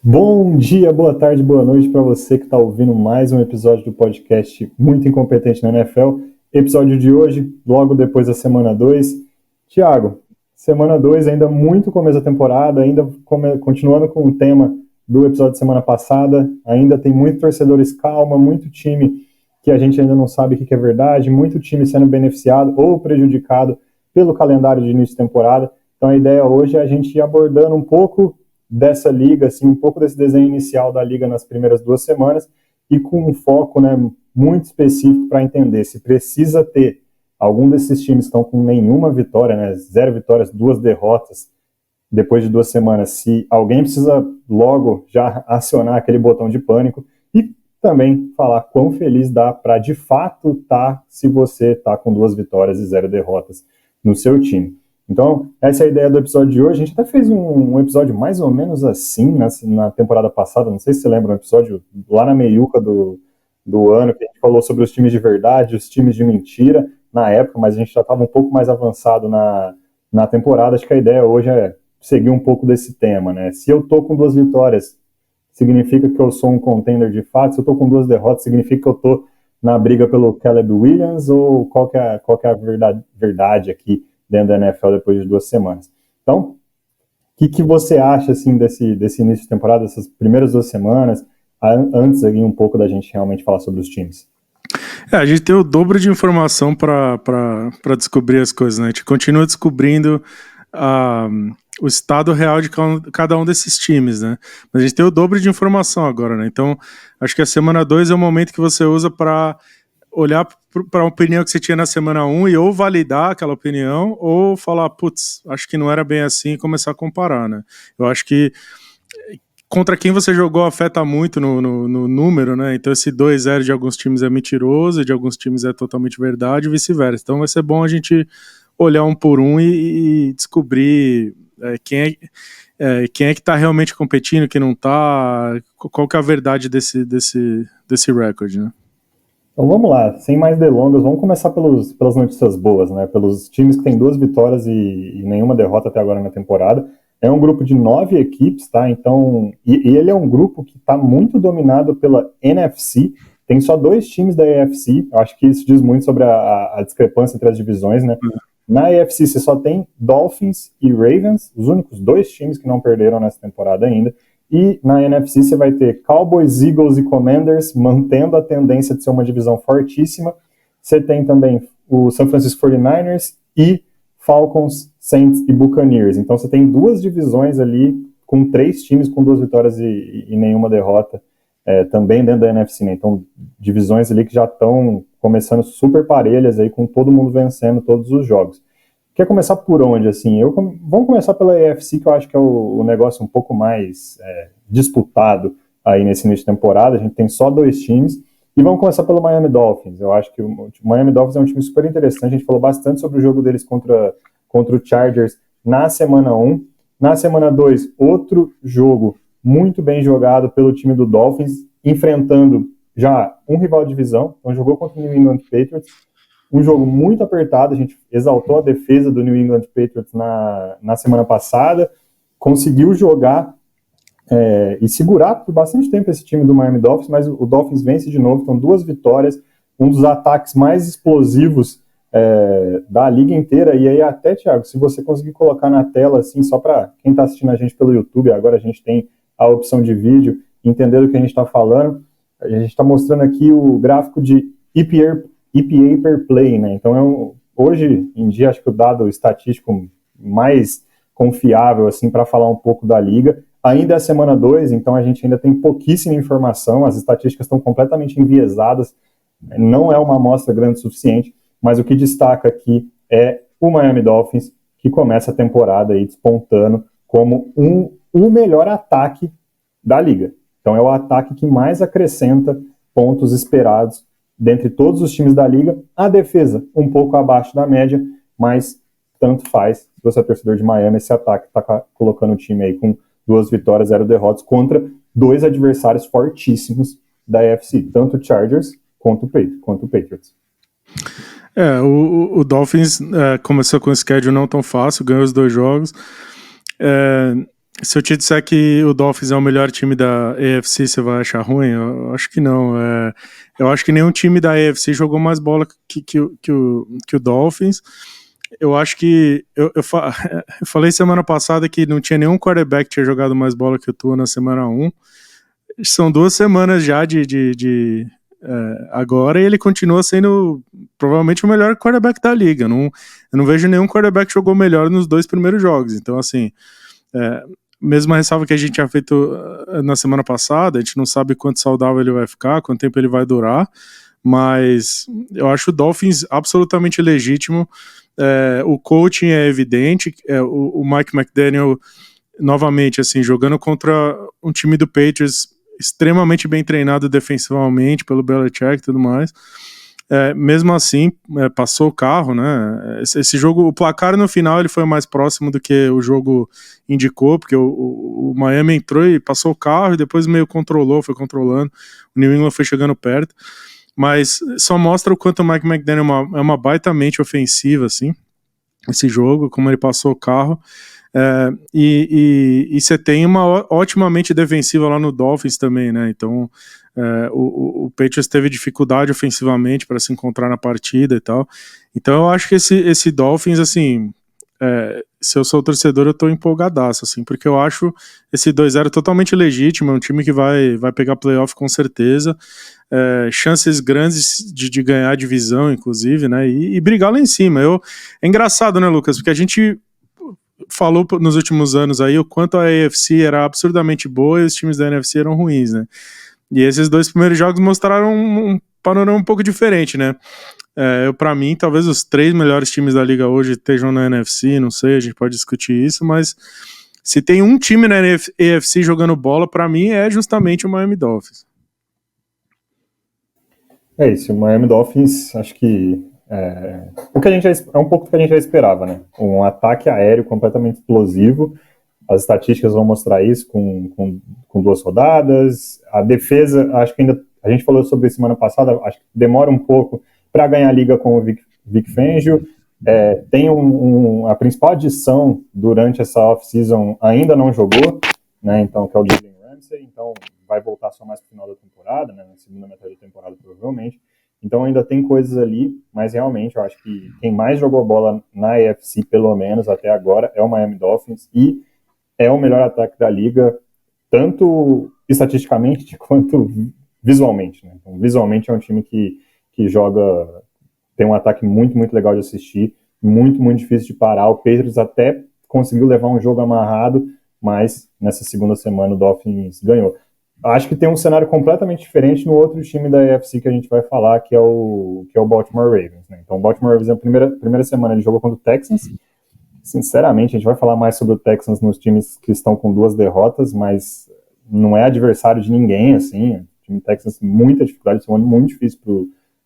Bom dia, boa tarde, boa noite para você que está ouvindo mais um episódio do podcast Muito Incompetente na NFL. Episódio de hoje, logo depois da semana 2. Thiago, semana 2 ainda muito começo da temporada, ainda continuando com o tema do episódio de semana passada, ainda tem muitos torcedores calma, muito time que a gente ainda não sabe o que é verdade, muito time sendo beneficiado ou prejudicado pelo calendário de início de temporada. Então a ideia hoje é a gente ir abordando um pouco dessa liga, assim, um pouco desse desenho inicial da liga nas primeiras 2 semanas e com um foco, né, muito específico para entender se precisa ter algum desses times que estão com nenhuma vitória, né, 0 vitórias, 2 derrotas depois de 2 semanas, se alguém precisa logo já acionar aquele botão de pânico e também falar quão feliz dá para de fato estar se você está com 2 vitórias e 0 derrotas no seu time. Então, essa é a ideia do episódio de hoje. A gente até fez um episódio mais ou menos assim na temporada passada, não sei se você lembra, um episódio lá na meiuca do ano, que a gente falou sobre os times de verdade, os times de mentira, na época, mas a gente já estava um pouco mais avançado na temporada. Acho que a ideia hoje é seguir um pouco desse tema, né? Se eu tô com 2 vitórias, significa que eu sou um contender de fato. Se eu tô com 2 derrotas, significa que eu tô na briga pelo Caleb Williams, ou qual que é a verdade aqui dentro da NFL depois de 2 semanas. Então, o que você acha assim desse início de temporada, dessas primeiras 2 semanas, antes aqui um pouco da gente realmente falar sobre os times? A gente tem o dobro de informação para descobrir as coisas, né? A gente continua descobrindo o estado real de cada um desses times, né? Mas a gente tem o dobro de informação agora, né? Então, acho que a semana 2 é o momento que você usa para olhar para a opinião que você tinha na semana 1 e ou validar aquela opinião ou falar, putz, acho que não era bem assim, e começar a comparar, né? Eu acho que contra quem você jogou afeta muito no número, né? Então esse 2-0 de alguns times é mentiroso, de alguns times é totalmente verdade e vice-versa. Então vai ser bom a gente olhar um por um e descobrir quem é que está realmente competindo, quem não está, qual que é a verdade desse recorde, né? Então vamos lá, sem mais delongas, vamos começar pelas notícias boas, né? Pelos times que têm 2 vitórias e nenhuma derrota até agora na temporada. É um grupo de 9 equipes, tá? Então, e ele é um grupo que está muito dominado pela NFC. Tem só 2 times da AFC. Eu acho que isso diz muito sobre a discrepância entre as divisões, né? Na AFC você só tem Dolphins e Ravens, os únicos 2 times que não perderam nessa temporada ainda. E na NFC você vai ter Cowboys, Eagles e Commanders, mantendo a tendência de ser uma divisão fortíssima. Você tem também o San Francisco 49ers e Falcons, Saints e Buccaneers. Então você tem 2 divisões ali com 3 times com 2 vitórias e nenhuma derrota, também dentro da NFC, né? Então divisões ali que já estão começando super parelhas aí, com todo mundo vencendo todos os jogos. Quer começar por onde, assim? Vamos começar pela AFC, que eu acho que é o negócio um pouco mais disputado aí nesse início de temporada. A gente tem só 2 times. E vamos começar pelo Miami Dolphins. Eu acho que o Miami Dolphins é um time super interessante. A gente falou bastante sobre o jogo deles contra o Chargers na semana 1. Na semana 2, outro jogo muito bem jogado pelo time do Dolphins, enfrentando já um rival de divisão. Então jogou contra o New England Patriots. Um jogo muito apertado, a gente exaltou a defesa do New England Patriots na semana passada, conseguiu jogar e segurar por bastante tempo esse time do Miami Dolphins, mas o Dolphins vence de novo, então 2 vitórias, um dos ataques mais explosivos da liga inteira. E aí até, Thiago, se você conseguir colocar na tela, assim, só para quem está assistindo a gente pelo YouTube, agora a gente tem a opção de vídeo, entender do que a gente está falando. A gente está mostrando aqui o gráfico de EPA per play, né? Então hoje em dia acho que o dado estatístico mais confiável assim para falar um pouco da liga. Ainda é a semana 2, então a gente ainda tem pouquíssima informação, as estatísticas estão completamente enviesadas, não é uma amostra grande o suficiente, mas o que destaca aqui é o Miami Dolphins, que começa a temporada aí despontando como o melhor ataque da liga. Então é o ataque que mais acrescenta pontos esperados dentre todos os times da liga. A defesa um pouco abaixo da média, mas tanto faz. Se você é torcedor de Miami, esse ataque está colocando o time aí com 2 vitórias, 0 derrotas contra 2 adversários fortíssimos da AFC, tanto o Chargers quanto o Patriots. O Dolphins começou com um schedule não tão fácil, ganhou os 2 jogos. Se eu te disser que o Dolphins é o melhor time da AFC, você vai achar ruim? Eu acho que não. Eu acho que nenhum time da AFC jogou mais bola que o Dolphins. Eu acho que... Eu falei semana passada que não tinha nenhum quarterback que tinha jogado mais bola que o Tua na semana 1. São 2 semanas já agora, e ele continua sendo provavelmente o melhor quarterback da liga. Eu não vejo nenhum quarterback que jogou melhor nos 2 primeiros jogos. Então, assim, mesma ressalva que a gente tinha feito na semana passada, a gente não sabe quanto saudável ele vai ficar, quanto tempo ele vai durar, mas eu acho o Dolphins absolutamente legítimo. O coaching é evidente, o Mike McDaniel, novamente, assim, jogando contra um time do Patriots extremamente bem treinado defensivamente pelo Belichick e tudo mais. Mesmo assim, passou o carro, né? Esse jogo, o placar no final ele foi mais próximo do que o jogo indicou, porque o Miami entrou e passou o carro e depois meio foi controlando, o New England foi chegando perto, mas só mostra o quanto o Mike McDaniel é uma baita mente ofensiva, assim, esse jogo, como ele passou o carro. E você tem uma ótima mente defensiva lá no Dolphins também, né? Então o Patriots teve dificuldade ofensivamente para se encontrar na partida e tal. Então eu acho que esse Dolphins, assim, se eu sou torcedor, eu tô empolgadaço, assim, porque eu acho esse 2-0 totalmente legítimo, é um time que vai pegar playoff com certeza, chances grandes de ganhar a divisão, inclusive, né? E brigar lá em cima. É engraçado, né, Lucas? Porque a gente falou nos últimos anos aí o quanto a AFC era absurdamente boa e os times da NFC eram ruins, né? E esses 2 primeiros jogos mostraram um panorama um pouco diferente, né? Para mim, talvez os 3 melhores times da liga hoje estejam na NFC, não sei, a gente pode discutir isso, mas se tem um time na AFC jogando bola, para mim é justamente o Miami Dolphins. É isso, o Miami Dolphins, acho que o que a gente é um pouco do que a gente já esperava, né? Um ataque aéreo completamente explosivo. As estatísticas vão mostrar isso com 2 rodadas. A defesa, acho que ainda a gente falou sobre isso semana passada, acho que demora um pouco para ganhar a liga com o Vic Fangio. Tem a principal adição durante essa off-season ainda não jogou, né? Então, que é o Jalen Ramsey, então vai voltar só mais para o final da temporada, né? Na segunda metade da temporada, provavelmente. Então ainda tem coisas ali, mas realmente eu acho que quem mais jogou bola na AFC, pelo menos até agora, é o Miami Dolphins, e é o melhor ataque da liga, tanto estatisticamente quanto visualmente, né? Então, visualmente é um time que joga, tem um ataque muito, muito legal de assistir, muito, muito difícil de parar. O Patriots até conseguiu levar um jogo amarrado, mas nessa segunda semana o Dolphins ganhou. Acho que tem um cenário completamente diferente no outro time da AFC que a gente vai falar, que é o Baltimore Ravens, né? Então o Baltimore Ravens, na primeira semana, ele jogou contra o Texans. Sinceramente, a gente vai falar mais sobre o Texans nos times que estão com 2 derrotas, mas não é adversário de ninguém, assim. O time do Texans tem muita dificuldade, é um ano muito difícil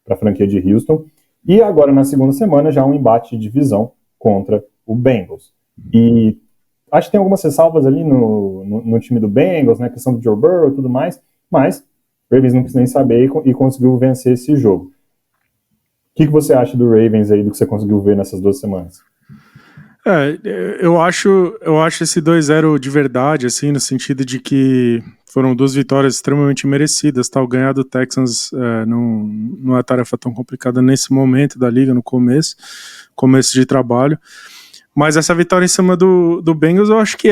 para a franquia de Houston. E agora, na segunda semana, já um embate de divisão contra o Bengals. E acho que tem algumas ressalvas ali no time do Bengals, né, questão do Joe Burrow e tudo mais, mas o Ravens não quis nem saber e conseguiu vencer esse jogo. O que você acha do Ravens aí, do que você conseguiu ver nessas 2 semanas? Eu acho esse 2-0 de verdade, assim, no sentido de que foram 2 vitórias extremamente merecidas, tal. Ganhar do Texans não é tarefa tão complicada nesse momento da liga, no começo de trabalho. Mas essa vitória em cima do Bengals eu acho que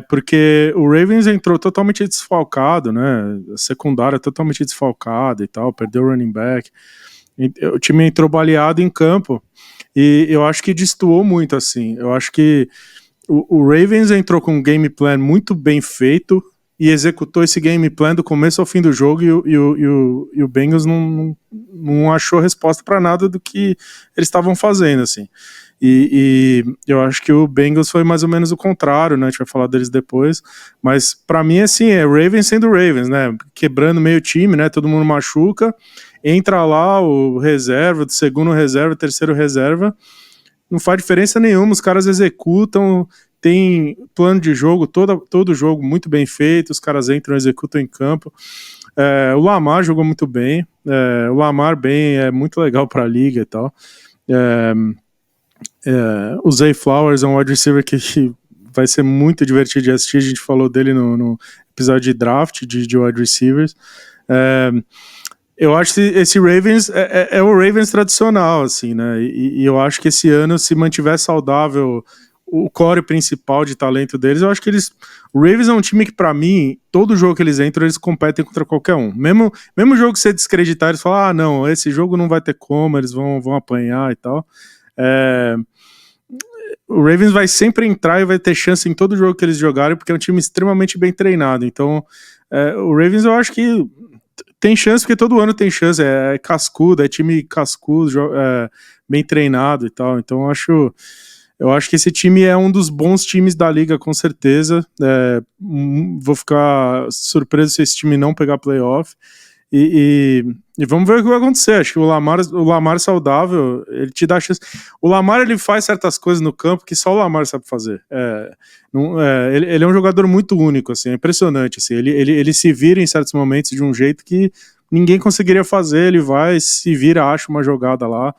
porque o Ravens entrou totalmente desfalcado, né? A secundária totalmente desfalcada e tal, perdeu o running back. O time entrou baleado em campo e eu acho que destoou muito, assim. Eu acho que o Ravens entrou com um game plan muito bem feito e executou esse game plan do começo ao fim do jogo, e o Bengals não achou resposta para nada do que eles estavam fazendo, assim. E eu acho que o Bengals foi mais ou menos o contrário, né? A gente vai falar deles depois, mas para mim, assim, é Ravens sendo Ravens, né? Quebrando meio time, né? Todo mundo machuca, entra lá o reserva, do segundo reserva, terceiro reserva, não faz diferença nenhuma, os caras executam, tem plano de jogo, todo jogo muito bem feito, os caras entram, executam em campo. O Lamar jogou muito bem, o Lamar bem é muito legal para a liga e tal. O Zay Flowers é um wide receiver que vai ser muito divertido de assistir. A gente falou dele no episódio de draft de wide receivers. Eu acho que esse Ravens é o Ravens tradicional, assim, né? E eu acho que esse ano, se mantiver saudável o core principal de talento deles, eu acho que o Ravens é um time que, pra mim, todo jogo que eles entram, eles competem contra qualquer um. Mesmo jogo que você descreditar, eles falam, não, esse jogo não vai ter como, eles vão apanhar e tal. O Ravens vai sempre entrar e vai ter chance em todo jogo que eles jogarem, porque é um time extremamente bem treinado. Então, o Ravens eu acho que tem chance, porque todo ano tem chance, é cascudo, é time cascudo, bem treinado e tal. Então eu acho que esse time é um dos bons times da liga, com certeza. Vou ficar surpreso se esse time não pegar playoff. E vamos ver o que vai acontecer. Acho que o Lamar saudável, ele te dá chance. O Lamar, ele faz certas coisas no campo que só o Lamar sabe fazer. Ele é um jogador muito único, assim, é impressionante. Assim, ele se vira em certos momentos de um jeito que ninguém conseguiria fazer. Ele vai, se vira, acha uma jogada lá.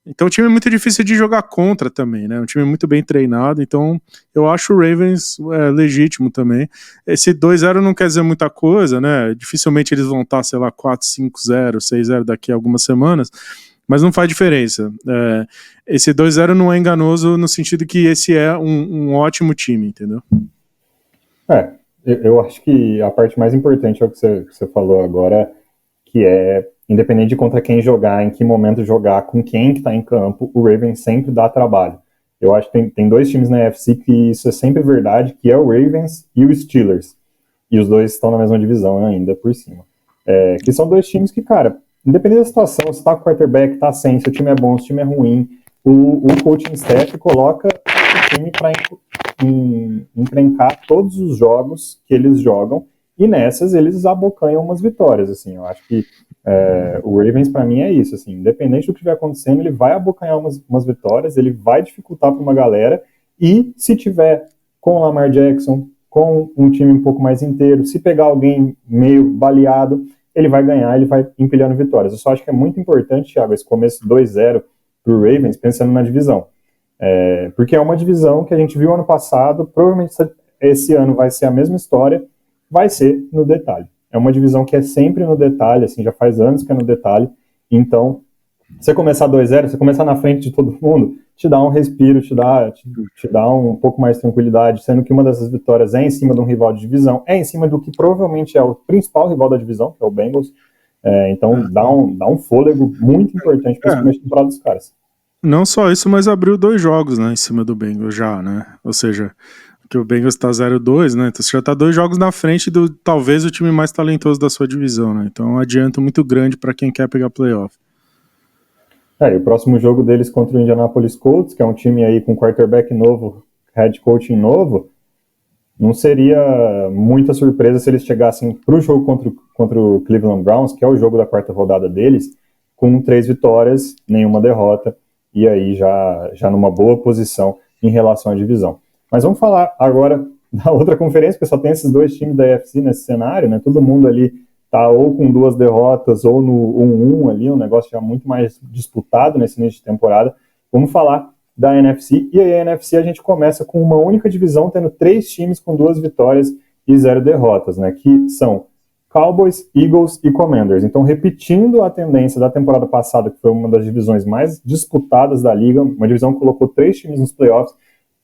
Então o time é muito difícil de jogar contra também, né? Um time muito bem treinado, então eu acho o Ravens legítimo também. Esse 2-0 não quer dizer muita coisa, né? Dificilmente eles vão estar, sei lá, 4-5-0, 6-0 daqui a algumas semanas, mas não faz diferença. Esse 2-0 não é enganoso no sentido que esse é um ótimo time, entendeu? Eu acho que a parte mais importante é o que você falou agora, que é independente de contra quem jogar, em que momento jogar, com quem que está em campo, o Ravens sempre dá trabalho. Eu acho que tem dois times na NFC que isso é sempre verdade, que é o Ravens e o Steelers. E os dois estão na mesma divisão ainda por cima. Que são dois times que, cara, independente da situação, se tá com o quarterback, tá sem, se o time é bom, se o time é ruim, o coaching staff coloca o time para encrencar todos os jogos que eles jogam, e nessas eles abocanham umas vitórias, assim. Eu acho que o Ravens, para mim, é isso, assim, independente do que estiver acontecendo, ele vai abocanhar umas vitórias, ele vai dificultar para uma galera, e se tiver com o Lamar Jackson, com um time um pouco mais inteiro, se pegar alguém meio baleado, ele vai ganhar, ele vai empilhando vitórias. Eu só acho que é muito importante, Thiago, esse começo 2-0 pro Ravens, pensando na divisão. Porque é uma divisão que a gente viu ano passado, provavelmente esse ano vai ser a mesma história, vai ser no detalhe. É uma divisão que é sempre no detalhe, assim, já faz anos que é no detalhe. Então, você começar 2-0, você começar na frente de todo mundo, te dá um respiro, te dá um pouco mais de tranquilidade, sendo que uma dessas vitórias é em cima de um rival de divisão, é em cima do que provavelmente é o principal rival da divisão, que é o Bengals. Então, dá um fôlego muito importante para esse começo de temporada dos caras. Não só isso, mas abriu 2 jogos, né, em cima do Bengals já, né? Ou seja, que o Bengals tá 0-2, né? Então você já tá 2 jogos na frente do talvez o time mais talentoso da sua divisão, né? Então é um adianto muito grande para quem quer pegar playoff. E o próximo jogo deles contra o Indianapolis Colts, que é um time aí com quarterback novo, head coaching novo, não seria muita surpresa se eles chegassem pro jogo contra o Cleveland Browns, que é o jogo da 4ª rodada deles, com 3 vitórias, nenhuma derrota, e aí já numa boa posição em relação à divisão. Mas vamos falar agora da outra conferência, porque só tem esses 2 times da AFC nesse cenário, né? Todo mundo ali tá ou com 2 derrotas ou no 1-1 ali, um negócio já muito mais disputado nesse início de temporada. Vamos falar da NFC, e aí a NFC a gente começa com uma única divisão, tendo 3 times com 2 vitórias e 0 derrotas, né? Que são Cowboys, Eagles e Commanders. Então, repetindo a tendência da temporada passada, que foi uma das divisões mais disputadas da liga, uma divisão que colocou 3 times nos playoffs,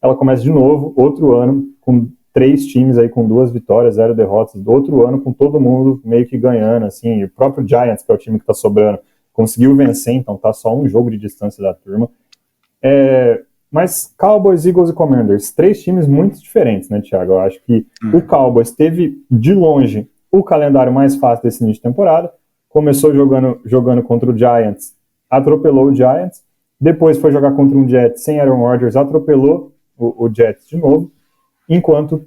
ela começa de novo, outro ano, com 3 times aí com 2 vitórias, 0 derrotas, do outro ano com todo mundo meio que ganhando, assim, o próprio Giants, que é o time que tá sobrando, conseguiu vencer, então tá só um jogo de distância da turma. Mas Cowboys, Eagles e Commanders, 3 times muito diferentes, né, Thiago? Eu acho que o Cowboys teve, de longe, o calendário mais fácil desse início de temporada, começou jogando contra o Giants, atropelou o Giants, depois foi jogar contra um Jets sem Aaron Rodgers, atropelou o Jets de novo, enquanto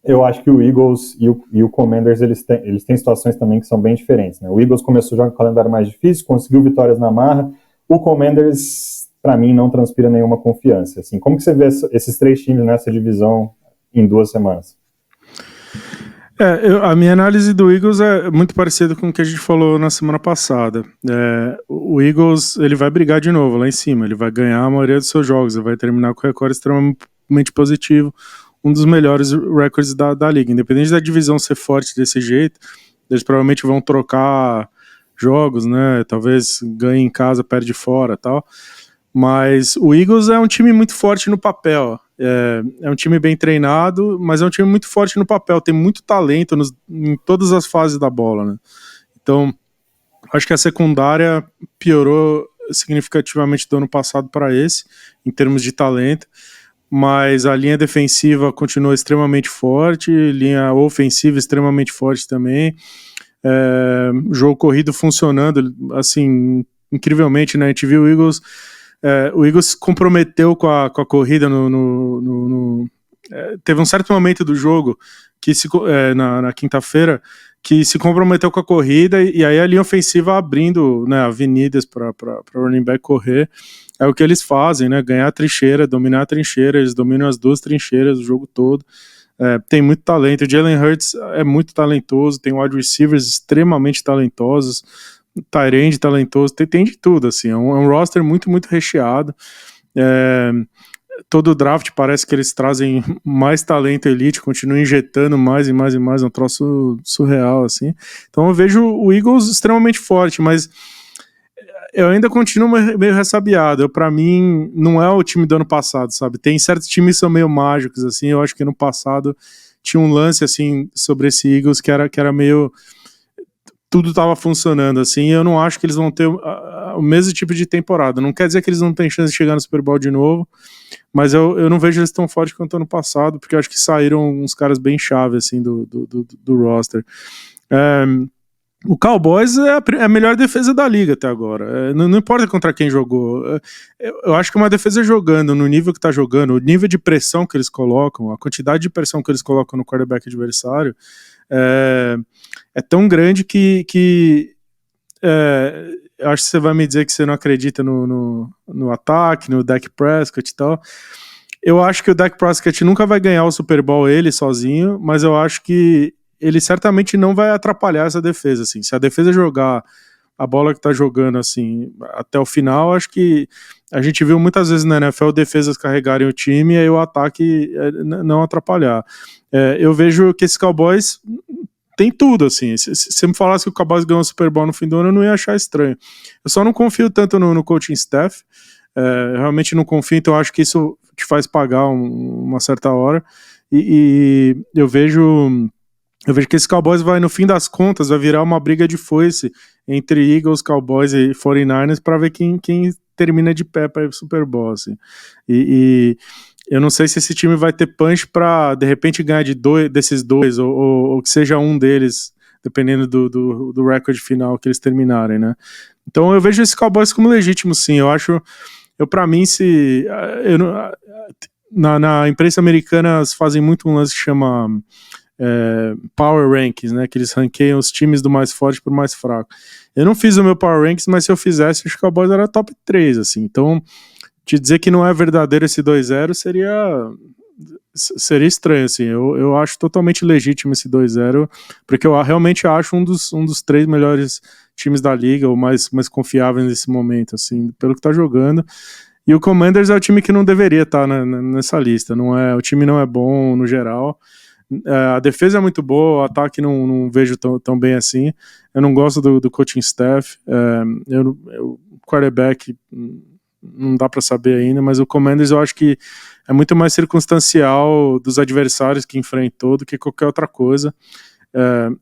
eu acho que o Eagles e o Commanders eles têm situações também que são bem diferentes, né? O Eagles começou a jogar com um calendário mais difícil, conseguiu vitórias na marra, o Commanders, para mim, não transpira nenhuma confiança. Assim, como que você vê esses 3 times nessa divisão em 2 semanas? A minha análise do Eagles é muito parecida com o que a gente falou na semana passada. O Eagles ele vai brigar de novo lá em cima, ele vai ganhar a maioria dos seus jogos, ele vai terminar com o recorde extremamente positivo. um dos melhores records da liga. Independente da divisão ser forte desse jeito, eles provavelmente vão trocar jogos, né? Talvez ganhe em casa, perde fora, tal. Mas o Eagles é um time muito forte no papel. É um time bem treinado, mas é um time muito forte no papel. Tem muito talento em todas as fases da bola, né? Então, acho que a secundária piorou significativamente do ano passado para esse, em termos de talento. Mas a linha defensiva continua extremamente forte, linha ofensiva extremamente forte também. Jogo corrido funcionando, assim, incrivelmente, né? A gente viu o Eagles se comprometeu com a corrida teve um certo momento do jogo que na quinta-feira que se comprometeu com a corrida e aí a linha ofensiva abrindo, né, avenidas para o running back correr. É o que eles fazem, né? Ganhar a trincheira, dominar a trincheira, eles dominam as duas trincheiras o jogo todo. Tem muito talento. O Jalen Hurts é muito talentoso, tem wide receivers extremamente talentosos, tight end talentoso, tem de tudo, assim, é um roster muito, muito recheado. Todo draft parece que eles trazem mais talento elite, continuam injetando mais e mais e mais, é um troço surreal, assim. Então eu vejo o Eagles extremamente forte, mas eu ainda continuo meio ressabiado. Pra mim, não é o time do ano passado, sabe? Tem certos times que são meio mágicos, assim. Eu acho que no passado tinha um lance, assim, sobre esse Eagles que era meio... Tudo tava funcionando, assim. E eu não acho que eles vão ter o mesmo tipo de temporada. Não quer dizer que eles não têm chance de chegar no Super Bowl de novo, mas eu não vejo eles tão fortes quanto ano passado, porque eu acho que saíram uns caras bem chave, assim, do roster. O Cowboys é a melhor defesa da liga até agora. Não importa contra quem jogou. Eu acho que uma defesa jogando no nível que tá jogando, o nível de pressão que eles colocam, a quantidade de pressão que eles colocam no quarterback adversário é tão grande que eu acho que você vai me dizer que você não acredita no ataque, no Dak Prescott e tal. Eu acho que o Dak Prescott nunca vai ganhar o Super Bowl ele sozinho, mas eu acho que ele certamente não vai atrapalhar essa defesa, assim. Se a defesa jogar a bola que tá jogando, assim, até o final, acho que a gente viu muitas vezes na NFL defesas carregarem o time e aí o ataque não atrapalhar. Eu vejo que esses Cowboys tem tudo, assim. Se você me falasse que o Cowboys ganhou o Super Bowl no fim do ano, eu não ia achar estranho. Eu só não confio tanto no coaching staff, eu realmente não confio, então eu acho que isso te faz pagar uma certa hora, e eu vejo que esse Cowboys vai, no fim das contas, vai virar uma briga de foice entre Eagles, Cowboys e 49ers para ver quem termina de pé para ir pro Super Bowl, assim. E eu não sei se esse time vai ter punch para de repente ganhar desses dois, ou que seja um deles, dependendo do recorde final que eles terminarem, né? Então eu vejo esse Cowboys como legítimo, sim. Para mim, na imprensa americana fazem muito um lance que chama Power Rankings, né, que eles ranqueiam os times do mais forte pro mais fraco. Eu não fiz o meu Power Rankings, mas se eu fizesse, acho que o Cowboys era top 3, assim. Então, te dizer que não é verdadeiro esse 2-0 seria estranho, assim. Eu acho totalmente legítimo esse 2-0, porque eu realmente acho um dos 3 melhores times da liga, ou mais confiáveis nesse momento, assim, pelo que tá jogando. E o Commanders é o time que não deveria estar nessa lista. O time não é bom no geral. A defesa é muito boa, o ataque não vejo tão bem assim. Eu não gosto do coaching staff. O quarterback não dá para saber ainda, mas o Commanders eu acho que é muito mais circunstancial dos adversários que enfrentou do que qualquer outra coisa.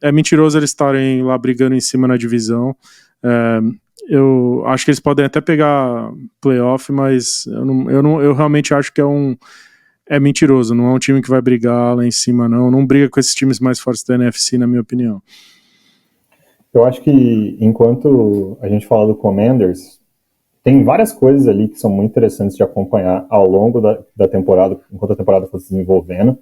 É mentiroso eles estarem lá brigando em cima na divisão. Eu acho que eles podem até pegar playoff, mas eu realmente acho que é mentiroso, não é um time que vai brigar lá em cima, não briga com esses times mais fortes da NFC, na minha opinião. Eu acho que enquanto a gente fala do Commanders, tem várias coisas ali que são muito interessantes de acompanhar ao longo da temporada, enquanto a temporada for se desenvolvendo.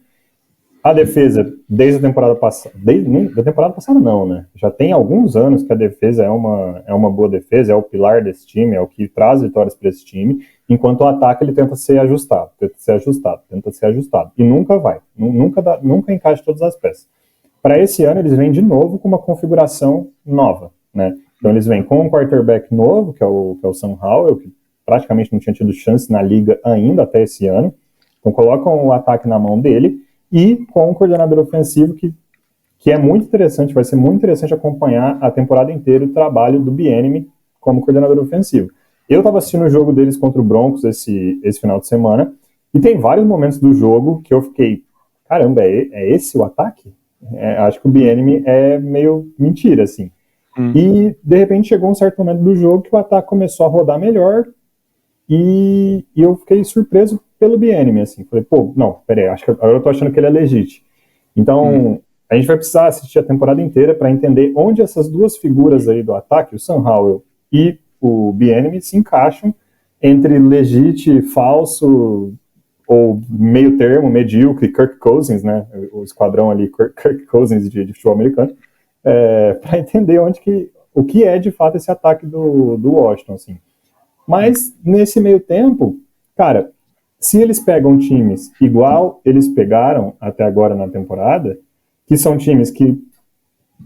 A defesa, desde a temporada passada, da temporada passada não, né? Já tem alguns anos que a defesa é uma boa defesa, é o pilar desse time, é o que traz vitórias para esse time, enquanto o ataque ele tenta ser ajustado. E nunca vai, nunca encaixa todas as peças. Para esse ano, eles vêm de novo com uma configuração nova, né? Então eles vêm com um quarterback novo, que é o Sam Howell, que praticamente não tinha tido chance na liga ainda até esse ano. Então colocam o ataque na mão dele, e com um coordenador ofensivo que é muito interessante, vai ser muito interessante acompanhar a temporada inteira o trabalho do Bieniemy como coordenador ofensivo. Eu estava assistindo o jogo deles contra o Broncos esse final de semana, e tem vários momentos do jogo que eu fiquei, caramba, é esse o ataque? Acho que o Bieniemy é meio mentira, assim. E, de repente, chegou um certo momento do jogo que o ataque começou a rodar melhor, e eu fiquei surpreso pelo Bieniemy, assim. Falei, pô, não, peraí, acho que agora eu tô achando que ele é legítimo. Então, a gente vai precisar assistir a temporada inteira para entender onde essas duas figuras aí do ataque, o Sam Howell e o Bieniemy, se encaixam entre legítimo, falso, ou meio termo, medíocre, Kirk Cousins, né, o esquadrão ali, Kirk Cousins de futebol americano, para entender o que é de fato esse ataque do Washington, assim. Mas, nesse meio tempo, cara, se eles pegam times igual eles pegaram até agora na temporada, que são times que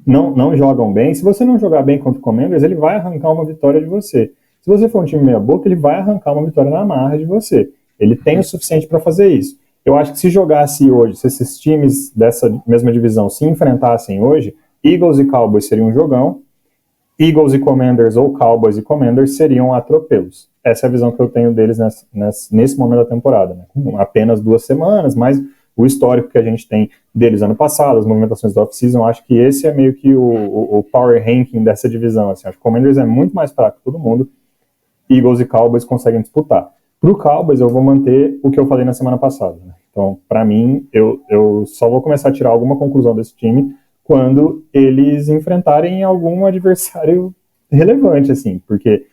não jogam bem, se você não jogar bem contra o Commanders, ele vai arrancar uma vitória de você. Se você for um time meia boca, ele vai arrancar uma vitória na marra de você. Ele tem o suficiente para fazer isso. Eu acho que se jogasse hoje, se esses times dessa mesma divisão se enfrentassem hoje, Eagles e Cowboys seriam um jogão, Eagles e Commanders ou Cowboys e Commanders seriam atropelos. Essa é a visão que eu tenho deles nesse momento da temporada, né? Com apenas 2 semanas, mas o histórico que a gente tem deles ano passado, as movimentações da off-season, acho que esse é meio que o power ranking dessa divisão. Assim. Acho que o Commanders é muito mais fraco que todo mundo, Eagles e Cowboys conseguem disputar. Para o Cowboys, eu vou manter o que eu falei na semana passada. Né? Então, para mim, eu só vou começar a tirar alguma conclusão desse time quando eles enfrentarem algum adversário relevante, assim, porque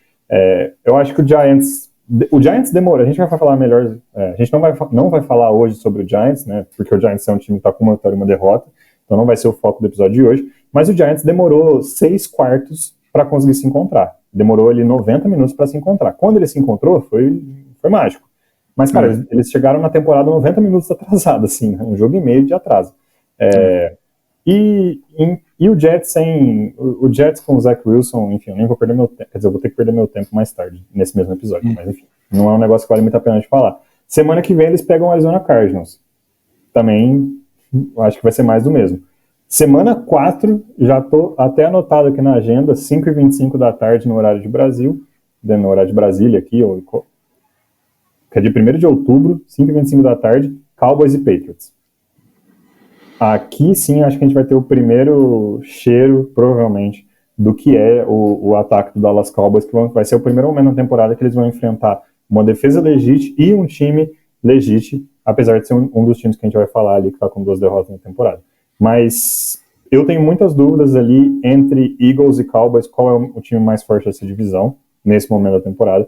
eu acho que o Giants demora, a gente vai falar melhor, a gente não vai falar hoje sobre o Giants, né, porque o Giants é um time que está com uma vitória e uma derrota, então não vai ser o foco do episódio de hoje, mas o Giants demorou 6 quartos para conseguir se encontrar, demorou ali 90 minutos para se encontrar, quando ele se encontrou foi mágico, mas cara, eles chegaram na temporada 90 minutos atrasado, assim, um jogo e meio de atraso, E o Jets o Jets com o Zach Wilson, enfim, eu nem vou perder meu tempo, quer dizer, eu vou ter que perder meu tempo mais tarde, nesse mesmo episódio, mas enfim, não é um negócio que vale muito a pena de falar. Semana que vem eles pegam o Arizona Cardinals, também acho que vai ser mais do mesmo. Semana 4, já tô até anotado aqui na agenda, 5h25 da tarde no horário de Brasil, no horário de Brasília aqui, que é de 1º de outubro, 5h25 da tarde, Cowboys e Patriots. Aqui sim, acho que a gente vai ter o primeiro cheiro, provavelmente, do que é o ataque do Dallas Cowboys, que vai ser o primeiro momento na temporada que eles vão enfrentar uma defesa legítima e um time legítimo, apesar de ser um dos times que a gente vai falar ali, que está com 2 derrotas na temporada. Mas eu tenho muitas dúvidas ali entre Eagles e Cowboys, qual é o time mais forte dessa divisão, nesse momento da temporada.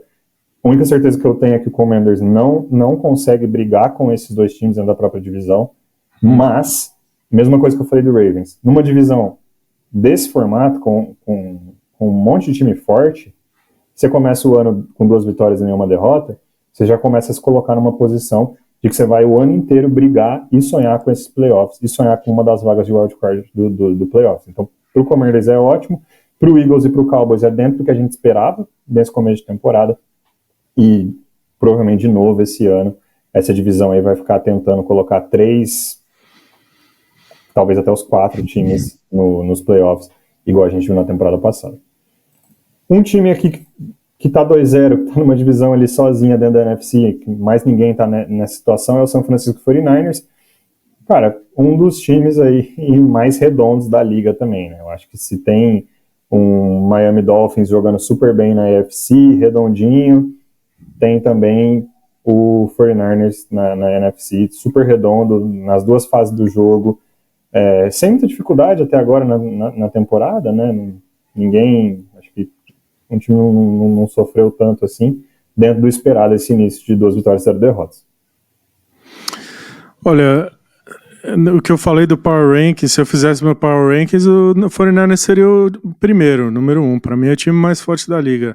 A única certeza que eu tenho é que o Commanders não consegue brigar com esses 2 times dentro da própria divisão, mas... Mesma coisa que eu falei do Ravens. Numa divisão desse formato, com um monte de time forte, você começa o ano com 2 vitórias e nenhuma derrota, você já começa a se colocar numa posição de que você vai o ano inteiro brigar e sonhar com esses playoffs, e sonhar com uma das vagas de wildcard do playoffs. Então, pro Commanders é ótimo, pro Eagles e pro Cowboys é dentro do que a gente esperava nesse começo de temporada, e provavelmente de novo esse ano, essa divisão aí vai ficar tentando colocar 3... talvez até os 4 times nos playoffs, igual a gente viu na temporada passada. Um time aqui que tá 2-0, que tá numa divisão ali sozinha dentro da NFC, que mais ninguém tá nessa situação, é o San Francisco 49ers. Cara, um dos times aí mais redondos da liga também, né? Eu acho que se tem um Miami Dolphins jogando super bem na AFC, redondinho, tem também o 49ers na NFC, super redondo, nas 2 fases do jogo, sem muita dificuldade até agora na temporada, né? Ninguém, acho que o time não sofreu tanto assim, dentro do esperado esse início de 2 vitórias e 0 derrotas. Olha, o que eu falei do Power Rankings, se eu fizesse meu Power Rankings, o 49ers seria o primeiro, número 1. Para mim é o time mais forte da liga.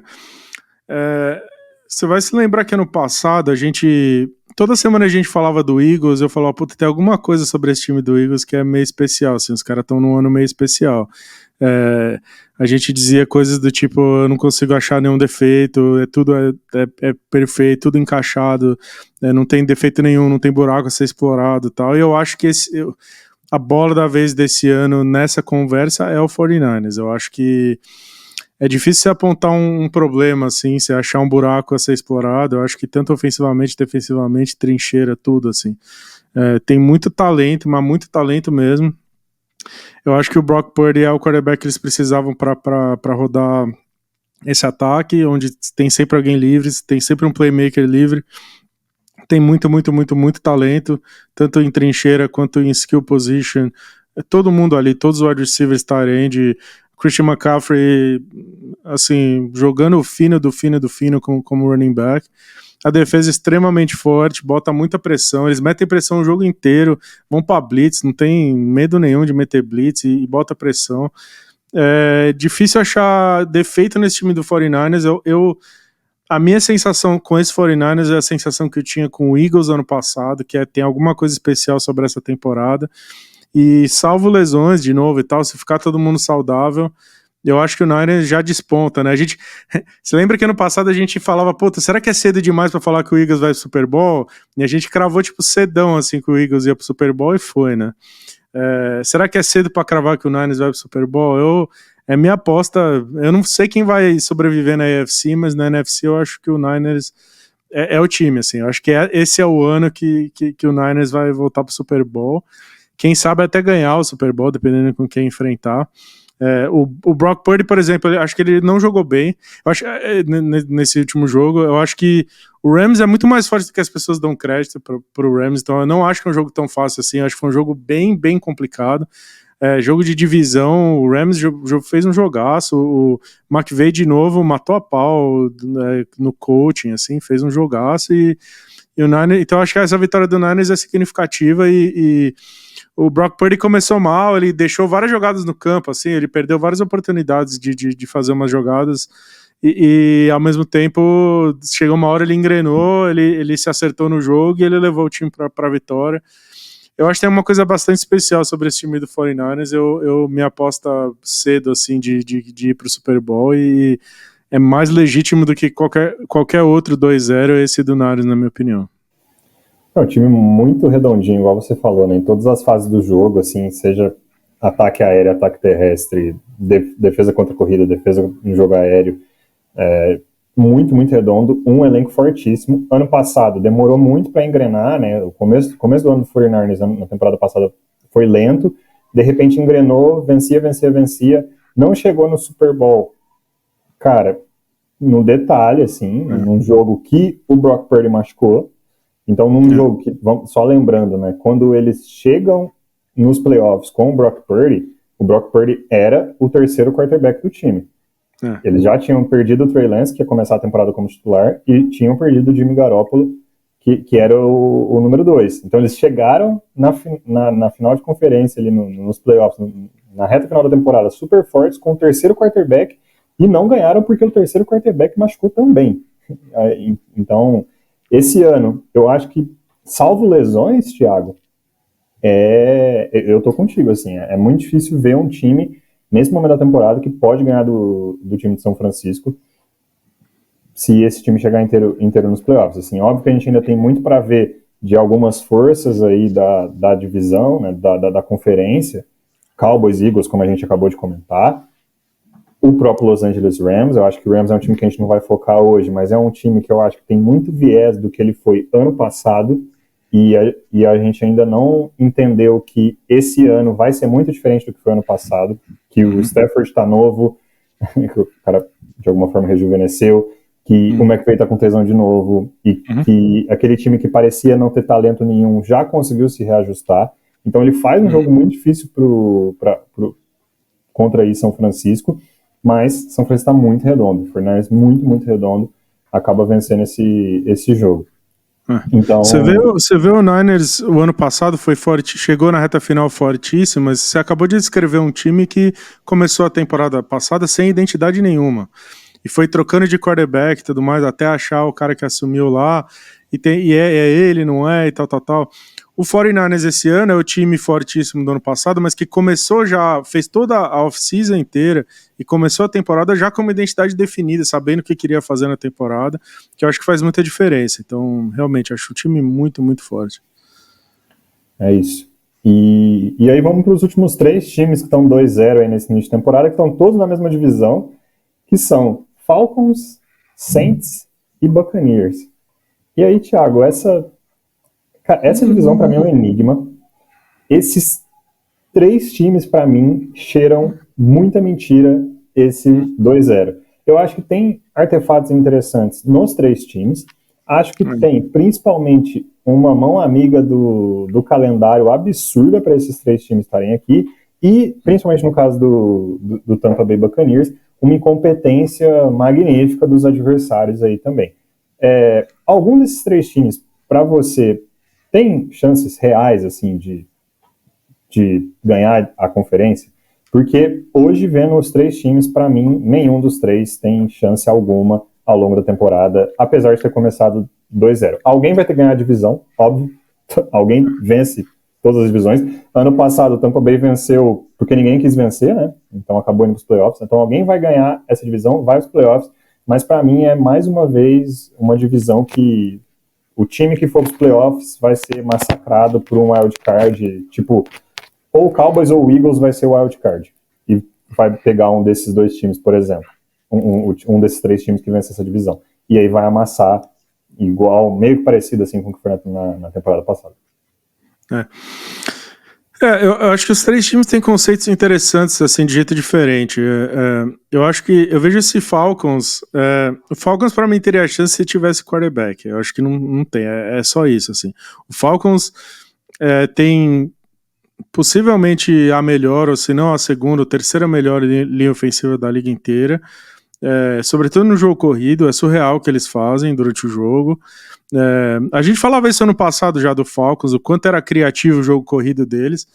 Você vai se lembrar que ano passado a gente toda semana a gente falava do Eagles, eu falava, puta, tem alguma coisa sobre esse time do Eagles que é meio especial, assim, os caras estão num ano meio especial. A gente dizia coisas do tipo, eu não consigo achar nenhum defeito, tudo é perfeito, tudo encaixado, não tem defeito nenhum, não tem buraco a ser explorado e tal, e eu acho que a bola da vez desse ano nessa conversa é o 49ers. Eu acho que é difícil você apontar um problema, assim, você achar um buraco a ser explorado. Eu acho que tanto ofensivamente, defensivamente, trincheira, tudo, assim. Tem muito talento, mas muito talento mesmo. Eu acho que o Brock Purdy é o quarterback que eles precisavam para rodar esse ataque, onde tem sempre alguém livre, tem sempre um playmaker livre. Tem muito talento, tanto em trincheira quanto em skill position. Todo mundo ali, todos os wide receivers, tight end, Christian McCaffrey, assim, jogando o fino do fino como running back. A defesa é extremamente forte, bota muita pressão, eles metem pressão o jogo inteiro, vão pra blitz, não tem medo nenhum de meter blitz e bota pressão. É difícil achar defeito nesse time do 49ers. A minha sensação com esse 49ers é a sensação que eu tinha com o Eagles ano passado, que tem alguma coisa especial sobre essa temporada. E salvo lesões de novo e tal, se ficar todo mundo saudável, eu acho que o Niners já desponta, né? Você lembra que ano passado a gente falava, puta, será que é cedo demais pra falar que o Eagles vai pro Super Bowl? E a gente cravou, tipo, cedão, assim, que o Eagles ia pro Super Bowl e foi, né? Será que é cedo pra cravar que o Niners vai pro Super Bowl? É minha aposta, eu não sei quem vai sobreviver na AFC, mas na NFC eu acho que o Niners é o time, assim, eu acho que esse é o ano que o Niners vai voltar pro Super Bowl. Quem sabe até ganhar o Super Bowl, dependendo com quem enfrentar. O Brock Purdy, por exemplo, eu acho que ele não jogou bem. Eu acho nesse último jogo, eu acho que o Rams é muito mais forte do que as pessoas dão crédito pro Rams, então eu não acho que é um jogo tão fácil assim. Eu acho que foi um jogo bem, bem complicado. Jogo de divisão, o Rams fez um jogaço, o McVay de novo matou a pau no coaching, assim, fez um jogaço e o Niners, então eu acho que essa vitória do Niners é significativa e o Brock Purdy começou mal, ele deixou várias jogadas no campo, assim, ele perdeu várias oportunidades de fazer umas jogadas e ao mesmo tempo chegou uma hora, ele engrenou, ele se acertou no jogo e ele levou o time para a vitória. Eu acho que tem uma coisa bastante especial sobre esse time do 49ers, eu me aposta cedo, assim, de ir pro Super Bowl e é mais legítimo do que qualquer outro 2-0 esse do Niners, na minha opinião. É um time muito redondinho, igual você falou, né? Em todas as fases do jogo, assim, seja ataque aéreo, ataque terrestre, defesa contra corrida, defesa no jogo aéreo, muito redondo, um elenco fortíssimo. Ano passado demorou muito para engrenar, né? O começo do ano do 49ers na temporada passada foi lento, de repente engrenou, vencia, não chegou no Super Bowl. Cara, no detalhe, assim, num jogo que o Brock Purdy machucou. Então, num jogo que, só lembrando, né, quando eles chegam nos playoffs com o Brock Purdy era o terceiro quarterback do time. Eles já tinham perdido o Trey Lance, que ia começar a temporada como titular, e tinham perdido o Jimmy Garoppolo, que era o número 2. Então, eles chegaram na final de conferência, ali nos playoffs, na reta final da temporada, super fortes, com o terceiro quarterback, e não ganharam porque o terceiro quarterback machucou também. Então, esse ano, eu acho que, salvo lesões, Thiago, eu tô contigo, assim, é muito difícil ver um time, nesse momento da temporada, que pode ganhar do time de São Francisco, se esse time chegar inteiro nos playoffs. Assim, óbvio que a gente ainda tem muito para ver de algumas forças aí da divisão, né, da conferência, Cowboys, Eagles, como a gente acabou de comentar, o próprio Los Angeles Rams. Eu acho que o Rams é um time que a gente não vai focar hoje, mas é um time que eu acho que tem muito viés do que ele foi ano passado, e a gente ainda não entendeu que esse ano vai ser muito diferente do que foi ano passado, que o Stafford está novo, que o cara de alguma forma rejuvenesceu, que o McVay está com tesão de novo, e que aquele time que parecia não ter talento nenhum já conseguiu se reajustar. Então ele faz um jogo muito difícil contra aí São Francisco, mas São Francisco está muito redondo. O Fernandes muito redondo, acaba vencendo esse jogo. Então, você vê o Niners o ano passado foi forte, chegou na reta final fortíssimo, mas você acabou de descrever um time que começou a temporada passada sem identidade nenhuma e foi trocando de quarterback e tudo mais até achar o cara que assumiu lá, é ele, não é, e tal. O 49ers esse ano é o time fortíssimo do ano passado, mas que começou já, fez toda a off-season inteira e começou a temporada já com uma identidade definida, sabendo o que queria fazer na temporada, que eu acho que faz muita diferença. Então, realmente, acho o time muito, muito forte. É isso. E aí vamos para os últimos 3 times que estão 2-0 aí nesse início de temporada, que estão todos na mesma divisão, que são Falcons, Saints e Buccaneers. E aí, Thiago, essa divisão para mim é um enigma. Esses 3 times, para mim, cheiram muita mentira esse 2-0. Eu acho que tem artefatos interessantes nos 3 times. Acho que tem, principalmente, uma mão amiga do calendário absurda para esses 3 times estarem aqui. E, principalmente no caso do Tampa Bay Buccaneers, uma incompetência magnífica dos adversários aí também. Algum desses 3 times, para você, tem chances reais, assim, de ganhar a conferência? Porque hoje, vendo os 3 times, para mim, nenhum dos 3 tem chance alguma ao longo da temporada, apesar de ter começado 2-0. Alguém vai ter que ganhar a divisão, óbvio. Alguém vence todas as divisões. Ano passado, o Tampa Bay venceu porque ninguém quis vencer, né? Então acabou indo para os playoffs. Então alguém vai ganhar essa divisão, vai aos playoffs. Mas para mim é, mais uma vez, uma divisão que o time que for para os playoffs vai ser massacrado por um wild card, tipo, ou o Cowboys ou o Eagles vai ser o wild card. E vai pegar um desses 2 times, por exemplo. Um desses 3 times que vence essa divisão. E aí vai amassar igual, meio que parecido assim com o que foi na temporada passada. Eu acho que os 3 times têm conceitos interessantes, assim, de jeito diferente. Eu acho que, eu vejo esse Falcons, o Falcons para mim teria a chance se tivesse quarterback. Eu acho que não tem, é só isso, assim. O Falcons tem possivelmente a melhor, ou se não a segunda ou terceira melhor linha ofensiva da liga inteira. Sobretudo no jogo corrido, é surreal o que eles fazem durante o jogo. A gente falava isso ano passado já do Falcons, o quanto era criativo o jogo corrido deles,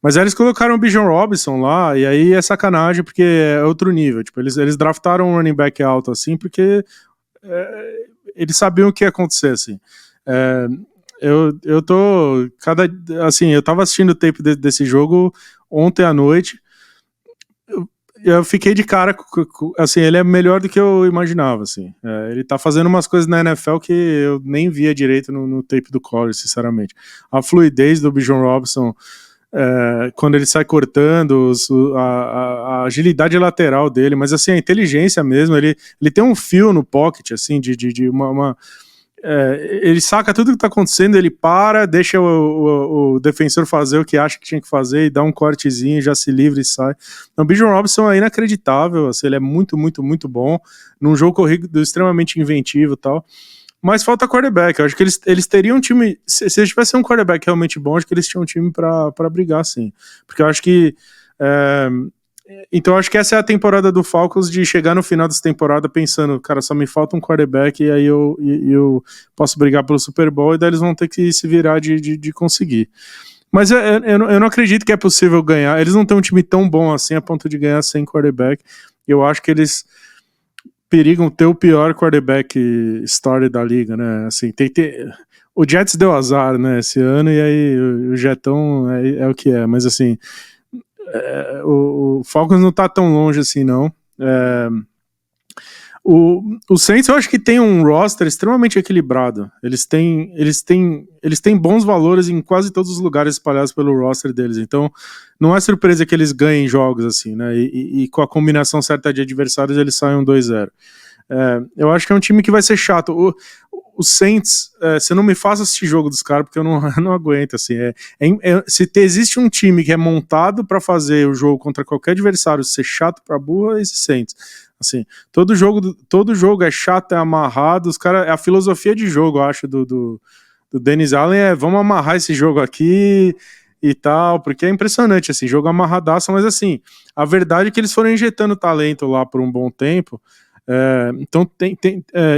mas aí eles colocaram o Bijan Robinson lá, e aí é sacanagem porque é outro nível. Tipo, eles draftaram um running back alto assim, porque eles sabiam o que ia acontecer, assim. Eu tava assistindo o tape desse jogo ontem à noite. Eu fiquei de cara, assim, ele é melhor do que eu imaginava, assim. Ele tá fazendo umas coisas na NFL que eu nem via direito no tape do college, sinceramente. A fluidez do Bijan Robinson, quando ele sai cortando, a agilidade lateral dele, mas assim, a inteligência mesmo, ele tem um fio no pocket, assim, de uma ele saca tudo que tá acontecendo, ele para, deixa o defensor fazer o que acha que tinha que fazer e dá um cortezinho, já se livra e sai. Então, o Bijan Robinson é inacreditável, assim, ele é muito, muito, muito bom, num jogo corrido extremamente inventivo e tal, mas falta quarterback. Eu acho que eles teriam um time, se eles tivessem um quarterback realmente bom, acho que eles tinham um time pra brigar, sim, porque eu acho que então acho que essa é a temporada do Falcons, de chegar no final dessa temporada pensando, cara, só me falta um quarterback e aí eu posso brigar pelo Super Bowl, e daí eles vão ter que se virar de conseguir. Mas eu não acredito que é possível ganhar. Eles não têm um time tão bom assim a ponto de ganhar sem quarterback. Eu acho que eles perigam ter o pior quarterback story da liga, né? Assim, o Jets deu azar, né, esse ano, e aí o Jetão é o que é, mas assim, o Falcons não tá tão longe assim, não. O Saints, eu acho que tem um roster extremamente equilibrado. Eles têm bons valores em quase todos os lugares espalhados pelo roster deles. Então, não é surpresa que eles ganhem jogos assim, né? E com a combinação certa de adversários, eles saiam 2-0. Eu acho que é um time que vai ser chato. O Saints, você não me faça assistir jogo dos caras, porque eu não aguento, assim. Se existe um time que é montado para fazer o jogo contra qualquer adversário ser chato pra burra, é esse Saints. Assim, todo jogo é chato, é amarrado, os caras, é a filosofia de jogo, eu acho, do Dennis Allen, vamos amarrar esse jogo aqui e tal, porque é impressionante, assim, jogo amarradaço, mas assim, a verdade é que eles foram injetando talento lá por um bom tempo. Então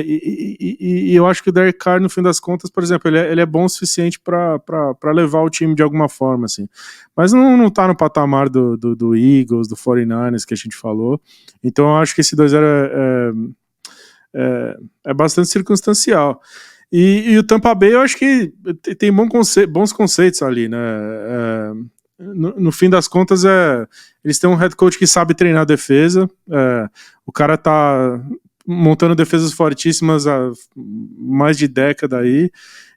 e eu acho que o Derek Carr, no fim das contas, por exemplo, ele é bom o suficiente para levar o time de alguma forma, assim, mas não tá no patamar do Eagles, do 49ers que a gente falou. Então eu acho que esse 2-0 é bastante circunstancial. E o Tampa Bay, eu acho que tem bons conceitos ali, né? No fim das contas, eles têm um head coach que sabe treinar defesa. O cara tá montando defesas fortíssimas há mais de década aí.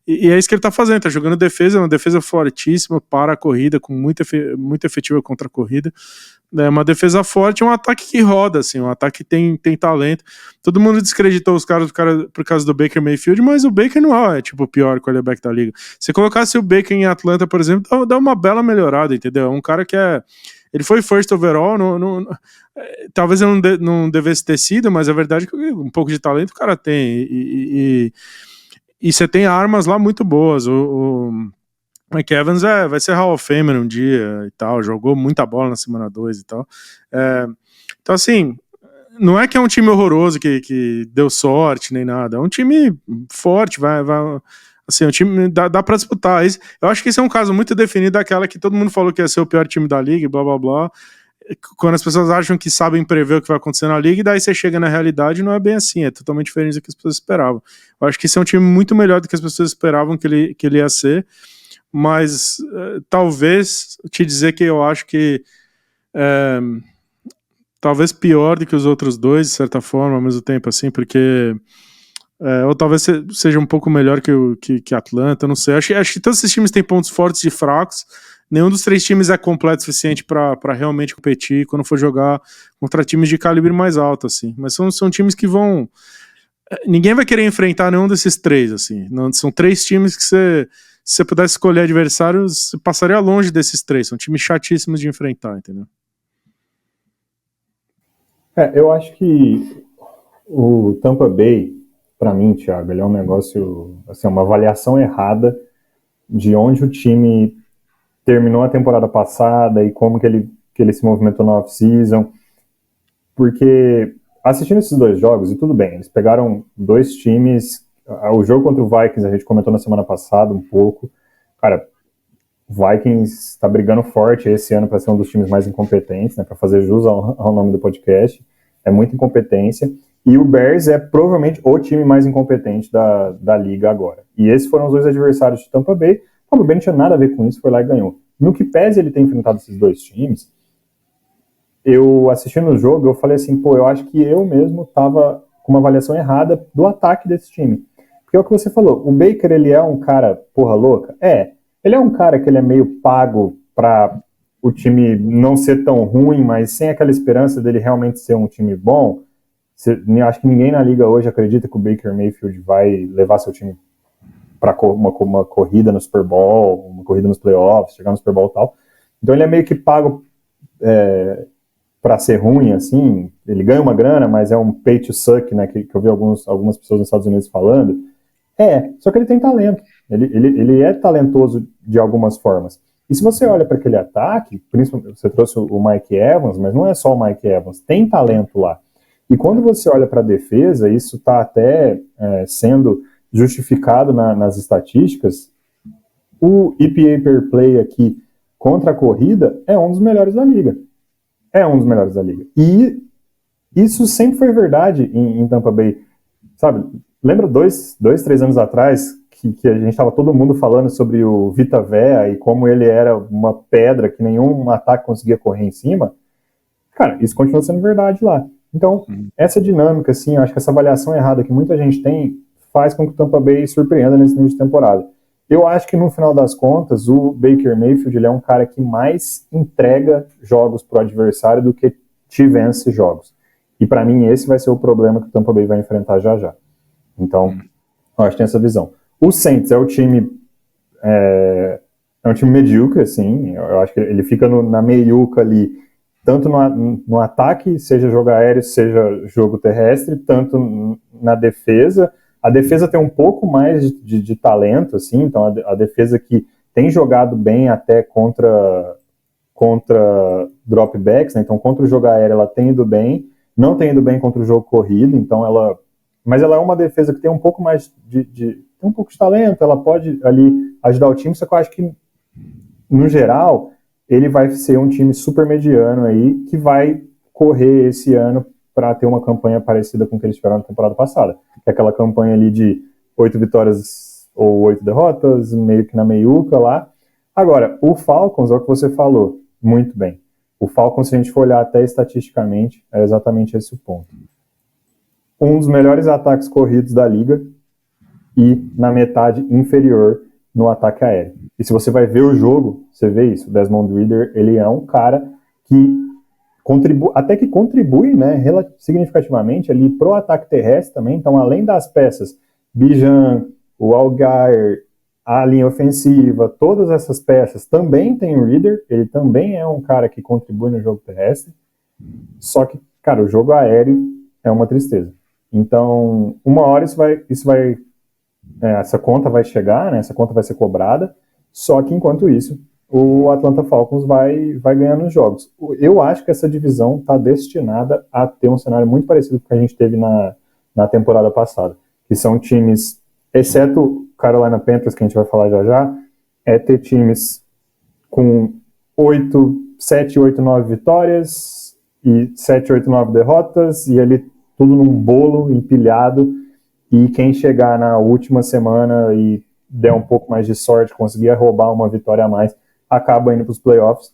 E é isso que ele tá fazendo, tá jogando defesa, uma defesa fortíssima para a corrida, com muito efetiva contra a corrida. É uma defesa forte, um ataque que roda, assim, um ataque que tem talento. Todo mundo descreditou os caras por causa do Baker Mayfield, mas o Baker não é tipo o pior quarterback da liga. Se colocasse o Baker em Atlanta, por exemplo, dá uma bela melhorada, entendeu? Um cara que ele foi first overall, talvez ele não devesse ter sido, mas a verdade é que um pouco de talento o cara tem. E você tem armas lá muito boas. O Mike Evans vai ser Hall of Famer um dia e tal, jogou muita bola na semana 2 e tal. Então, assim, não é que é um time horroroso que deu sorte nem nada, é um time forte, assim, um time dá pra disputar. Eu acho que esse é um caso muito definido daquela que todo mundo falou que ia ser o pior time da liga, blá blá blá, quando as pessoas acham que sabem prever o que vai acontecer na liga, e daí você chega na realidade, não é bem assim, é totalmente diferente do que as pessoas esperavam. Eu acho que esse é um time muito melhor do que as pessoas esperavam que ele ia ser, mas talvez te dizer que eu acho que talvez pior do que os outros dois, de certa forma, ao mesmo tempo, assim, porque ou talvez seja um pouco melhor que Atlanta, não sei. Acho que todos esses times têm pontos fortes e fracos. Nenhum dos 3 times é completo o suficiente para realmente competir quando for jogar contra times de calibre mais alto, assim. Mas são times que vão... Ninguém vai querer enfrentar nenhum desses 3, assim. Não, são 3 times que se você pudesse escolher adversários, você passaria longe desses 3. São times chatíssimos de enfrentar, entendeu? Eu acho que o Tampa Bay, para mim, Thiago, ele é um negócio, assim, uma avaliação errada de onde o time terminou a temporada passada e como que ele se movimentou na off-season, porque assistindo esses 2 jogos, e tudo bem, eles pegaram 2 times, o jogo contra o Vikings a gente comentou na semana passada um pouco, cara, o Vikings está brigando forte esse ano para ser um dos times mais incompetentes, né, para fazer jus ao nome do podcast, é muita incompetência, e o Bears é provavelmente o time mais incompetente da liga agora. E esses foram os 2 adversários de Tampa Bay. O Tampa Bay não tinha nada a ver com isso, foi lá e ganhou. No que pese ele ter enfrentado esses 2 times, eu assistindo o jogo, eu falei assim, eu acho que eu mesmo tava com uma avaliação errada do ataque desse time. Porque é o que você falou, o Baker, ele é um cara porra louca? Ele é um cara que ele é meio pago pra o time não ser tão ruim, mas sem aquela esperança dele realmente ser um time bom. Acho que ninguém na liga hoje acredita que o Baker Mayfield vai levar seu time para uma corrida no Super Bowl, uma corrida nos playoffs, chegar no Super Bowl e tal. Então ele é meio que pago para ser ruim, assim. Ele ganha uma grana, mas é um pay to suck, né, que eu vi algumas pessoas nos Estados Unidos falando. Só que ele tem talento. Ele é talentoso de algumas formas. E se você olha para aquele ataque, principalmente você trouxe o Mike Evans, mas não é só o Mike Evans, tem talento lá. E quando você olha para a defesa, isso está até sendo justificado nas estatísticas, o EPA per play aqui contra a corrida é um dos melhores da liga. E isso sempre foi verdade em Tampa Bay. Sabe, lembra 3 anos atrás que a gente estava todo mundo falando sobre o Vita Vea e como ele era uma pedra que nenhum ataque conseguia correr em cima? Cara, isso continua sendo verdade lá. Então, essa dinâmica, assim, eu acho que essa avaliação errada que muita gente tem faz com que o Tampa Bay surpreenda nesse início de temporada. Eu acho que no final das contas, o Baker Mayfield ele é um cara que mais entrega jogos pro adversário do que te vence jogos. E para mim esse vai ser o problema que o Tampa Bay vai enfrentar já já. Então, eu acho que tem essa visão. O Saints é um time medíocre, assim, eu acho que ele fica na meiuca ali, tanto no ataque, seja jogo aéreo, seja jogo terrestre, tanto na defesa. A defesa tem um pouco mais de talento, assim, então a defesa que tem jogado bem até contra dropbacks, né? Então contra o jogo aéreo ela tem ido bem, não tem ido bem contra o jogo corrido, então mas ela é uma defesa que tem um pouco mais tem um pouco de talento, ela pode ali ajudar o time, só que eu acho que no geral ele vai ser um time super mediano aí, que vai correr esse ano para ter uma campanha parecida com o que eles tiveram na temporada passada. Que é aquela campanha ali de 8 vitórias ou 8 derrotas, meio que na meiuca lá. Agora, o Falcons, é o que você falou, muito bem. O Falcons, se a gente for olhar até estatisticamente, é exatamente esse o ponto. Um dos melhores ataques corridos da liga e na metade inferior no ataque aéreo. E se você vai ver o jogo, você vê isso. O Desmond Ridder, ele é um cara que contribui, né, significativamente ali pro ataque terrestre também. Então, além das peças, Bijan, o Allgeier, a linha ofensiva, todas essas peças também tem o Ridder. Ele também é um cara que contribui no jogo terrestre. Só que, cara, o jogo aéreo é uma tristeza. Então, uma hora essa conta vai chegar, né? Essa conta vai ser cobrada, só que enquanto isso, o Atlanta Falcons vai ganhando os jogos. Eu acho que essa divisão está destinada a ter um cenário muito parecido com o que a gente teve na temporada passada, que são times, exceto o Carolina Panthers, que a gente vai falar já, ter times com 7, 8, 9 vitórias e 7, 8, 9 derrotas, e ali tudo num bolo empilhado, e quem chegar na última semana e der um pouco mais de sorte, conseguir roubar uma vitória a mais, acaba indo para os playoffs.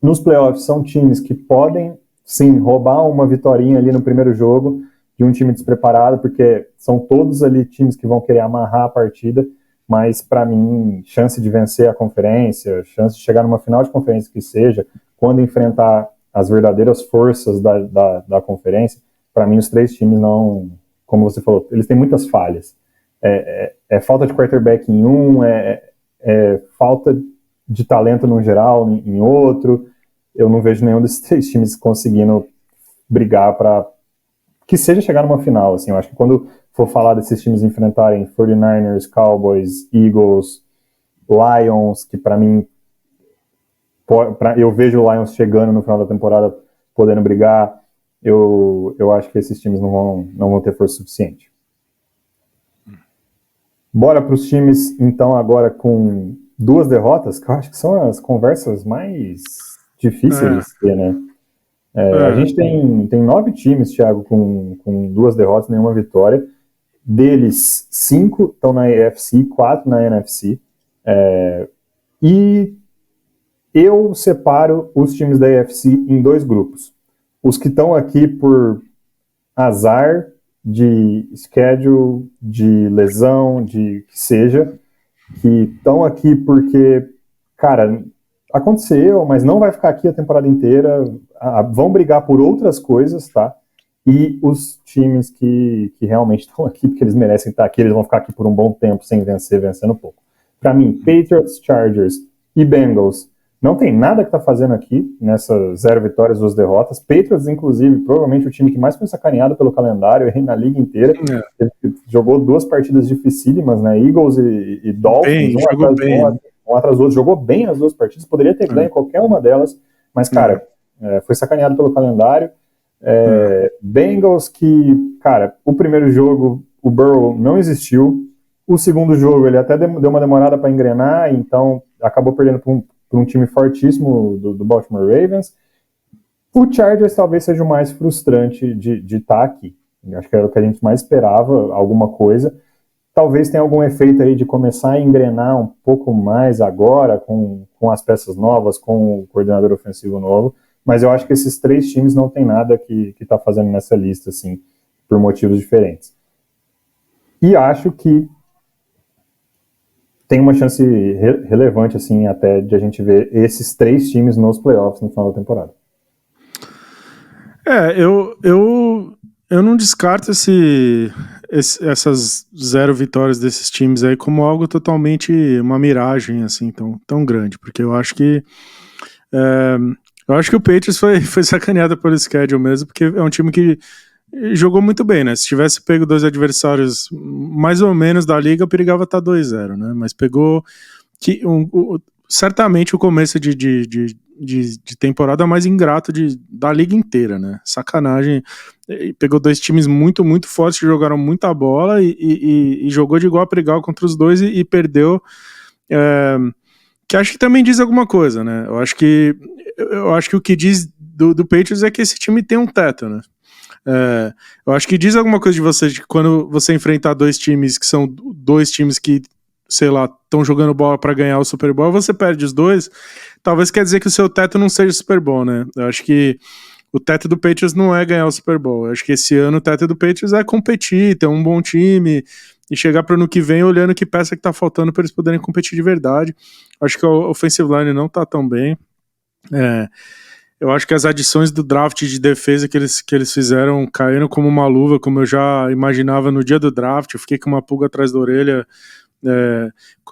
Nos playoffs são times que podem, sim, roubar uma vitória ali no primeiro jogo de um time despreparado, porque são todos ali times que vão querer amarrar a partida, mas para mim, chance de vencer a conferência, chance de chegar numa final de conferência que seja, quando enfrentar as verdadeiras forças da conferência, para mim os três times não, como você falou, eles têm muitas falhas. É falta de quarterback em um, falta de talento no geral em outro. Eu não vejo nenhum desses três times conseguindo brigar para que seja chegar numa final. Assim, eu acho que quando for falar desses times enfrentarem 49ers, Cowboys, Eagles, Lions, que para mim eu vejo o Lions chegando no final da temporada podendo brigar, eu acho que esses times não vão ter força suficiente. Bora para os times, então, agora com 2 derrotas, que eu acho que são as conversas mais difíceis de ser, né? A gente tem 9 times, Thiago, com 2 derrotas, nenhuma vitória. Deles, 5 estão na AFC, 4 na NFC. E eu separo os times da AFC em 2 grupos. Os que estão aqui por azar de schedule, de lesão, de que seja, que estão aqui porque, cara, aconteceu, mas não vai ficar aqui a temporada inteira, vão brigar por outras coisas, tá? E os times que realmente estão aqui porque eles merecem estar aqui, eles vão ficar aqui por um bom tempo sem vencer, vencendo pouco. Para mim, Patriots, Chargers e Bengals não tem nada que está fazendo aqui nessas 0 vitórias, 2 derrotas. Patriots, inclusive, provavelmente o time que mais foi sacaneado pelo calendário na liga inteira. Ele jogou 2 partidas dificílimas, né? Eagles e Dolphins, um atrás do outro. Jogou bem as 2 partidas, poderia ter ganho qualquer uma delas, mas, cara, foi sacaneado pelo calendário. Bengals que, cara, o primeiro jogo o Burrow não existiu. O segundo jogo ele até deu uma demorada para engrenar, então acabou perdendo para um time fortíssimo do Baltimore Ravens. O Chargers talvez seja o mais frustrante de estar aqui. Acho que era o que a gente mais esperava, alguma coisa. Talvez tenha algum efeito aí de começar a engrenar um pouco mais agora, com as peças novas, com o coordenador ofensivo novo. Mas eu acho que esses 3 times não tem nada que está fazendo nessa lista, assim, por motivos diferentes. E acho que tem uma chance relevante, assim, até de a gente ver esses 3 times nos playoffs no final da temporada. Eu não descarto essas 0 vitórias desses times aí como algo totalmente uma miragem, assim, tão grande, porque eu acho que o Patriots foi sacaneado pelo schedule mesmo, porque é um time que jogou muito bem, né? Se tivesse pego 2 adversários mais ou menos da liga, perigava estar 2-0, né? Mas pegou certamente o começo de temporada mais ingrato da liga inteira, né? Sacanagem. Pegou 2 times muito, muito fortes que jogaram muita bola e jogou de igual para igual contra os 2 e perdeu. Que acho que também diz alguma coisa, né? Eu acho que o que diz do Patriots é que esse time tem um teto, né? Eu acho que diz alguma coisa de você, de que quando você enfrentar dois times que são dois times que, sei lá, estão jogando bola para ganhar o Super Bowl, você perde os dois, talvez quer dizer que o seu teto não seja Super Bowl, né? Eu acho que o teto do Patriots não é ganhar o Super Bowl. Eu acho que esse ano o teto do Patriots é competir, ter um bom time e chegar para o ano que vem olhando que peça que tá faltando para eles poderem competir de verdade. Eu acho que a offensive line não tá tão bem. Eu acho que as adições do draft de defesa que eles fizeram caíram como uma luva, como eu já imaginava no dia do draft. Eu fiquei com uma pulga atrás da orelha.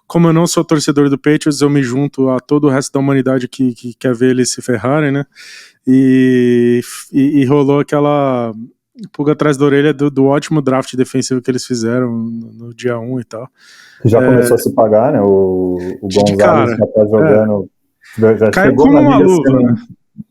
Como eu não sou torcedor do Patriots, eu me junto a todo o resto da humanidade que quer ver eles se ferrarem, né? E rolou aquela pulga atrás da orelha do ótimo draft defensivo que eles fizeram no dia 1 e tal. Que já começou a se pagar, né? O Gonzalez já tá jogando, já caiu chegou como na uma liga luva, sendo né?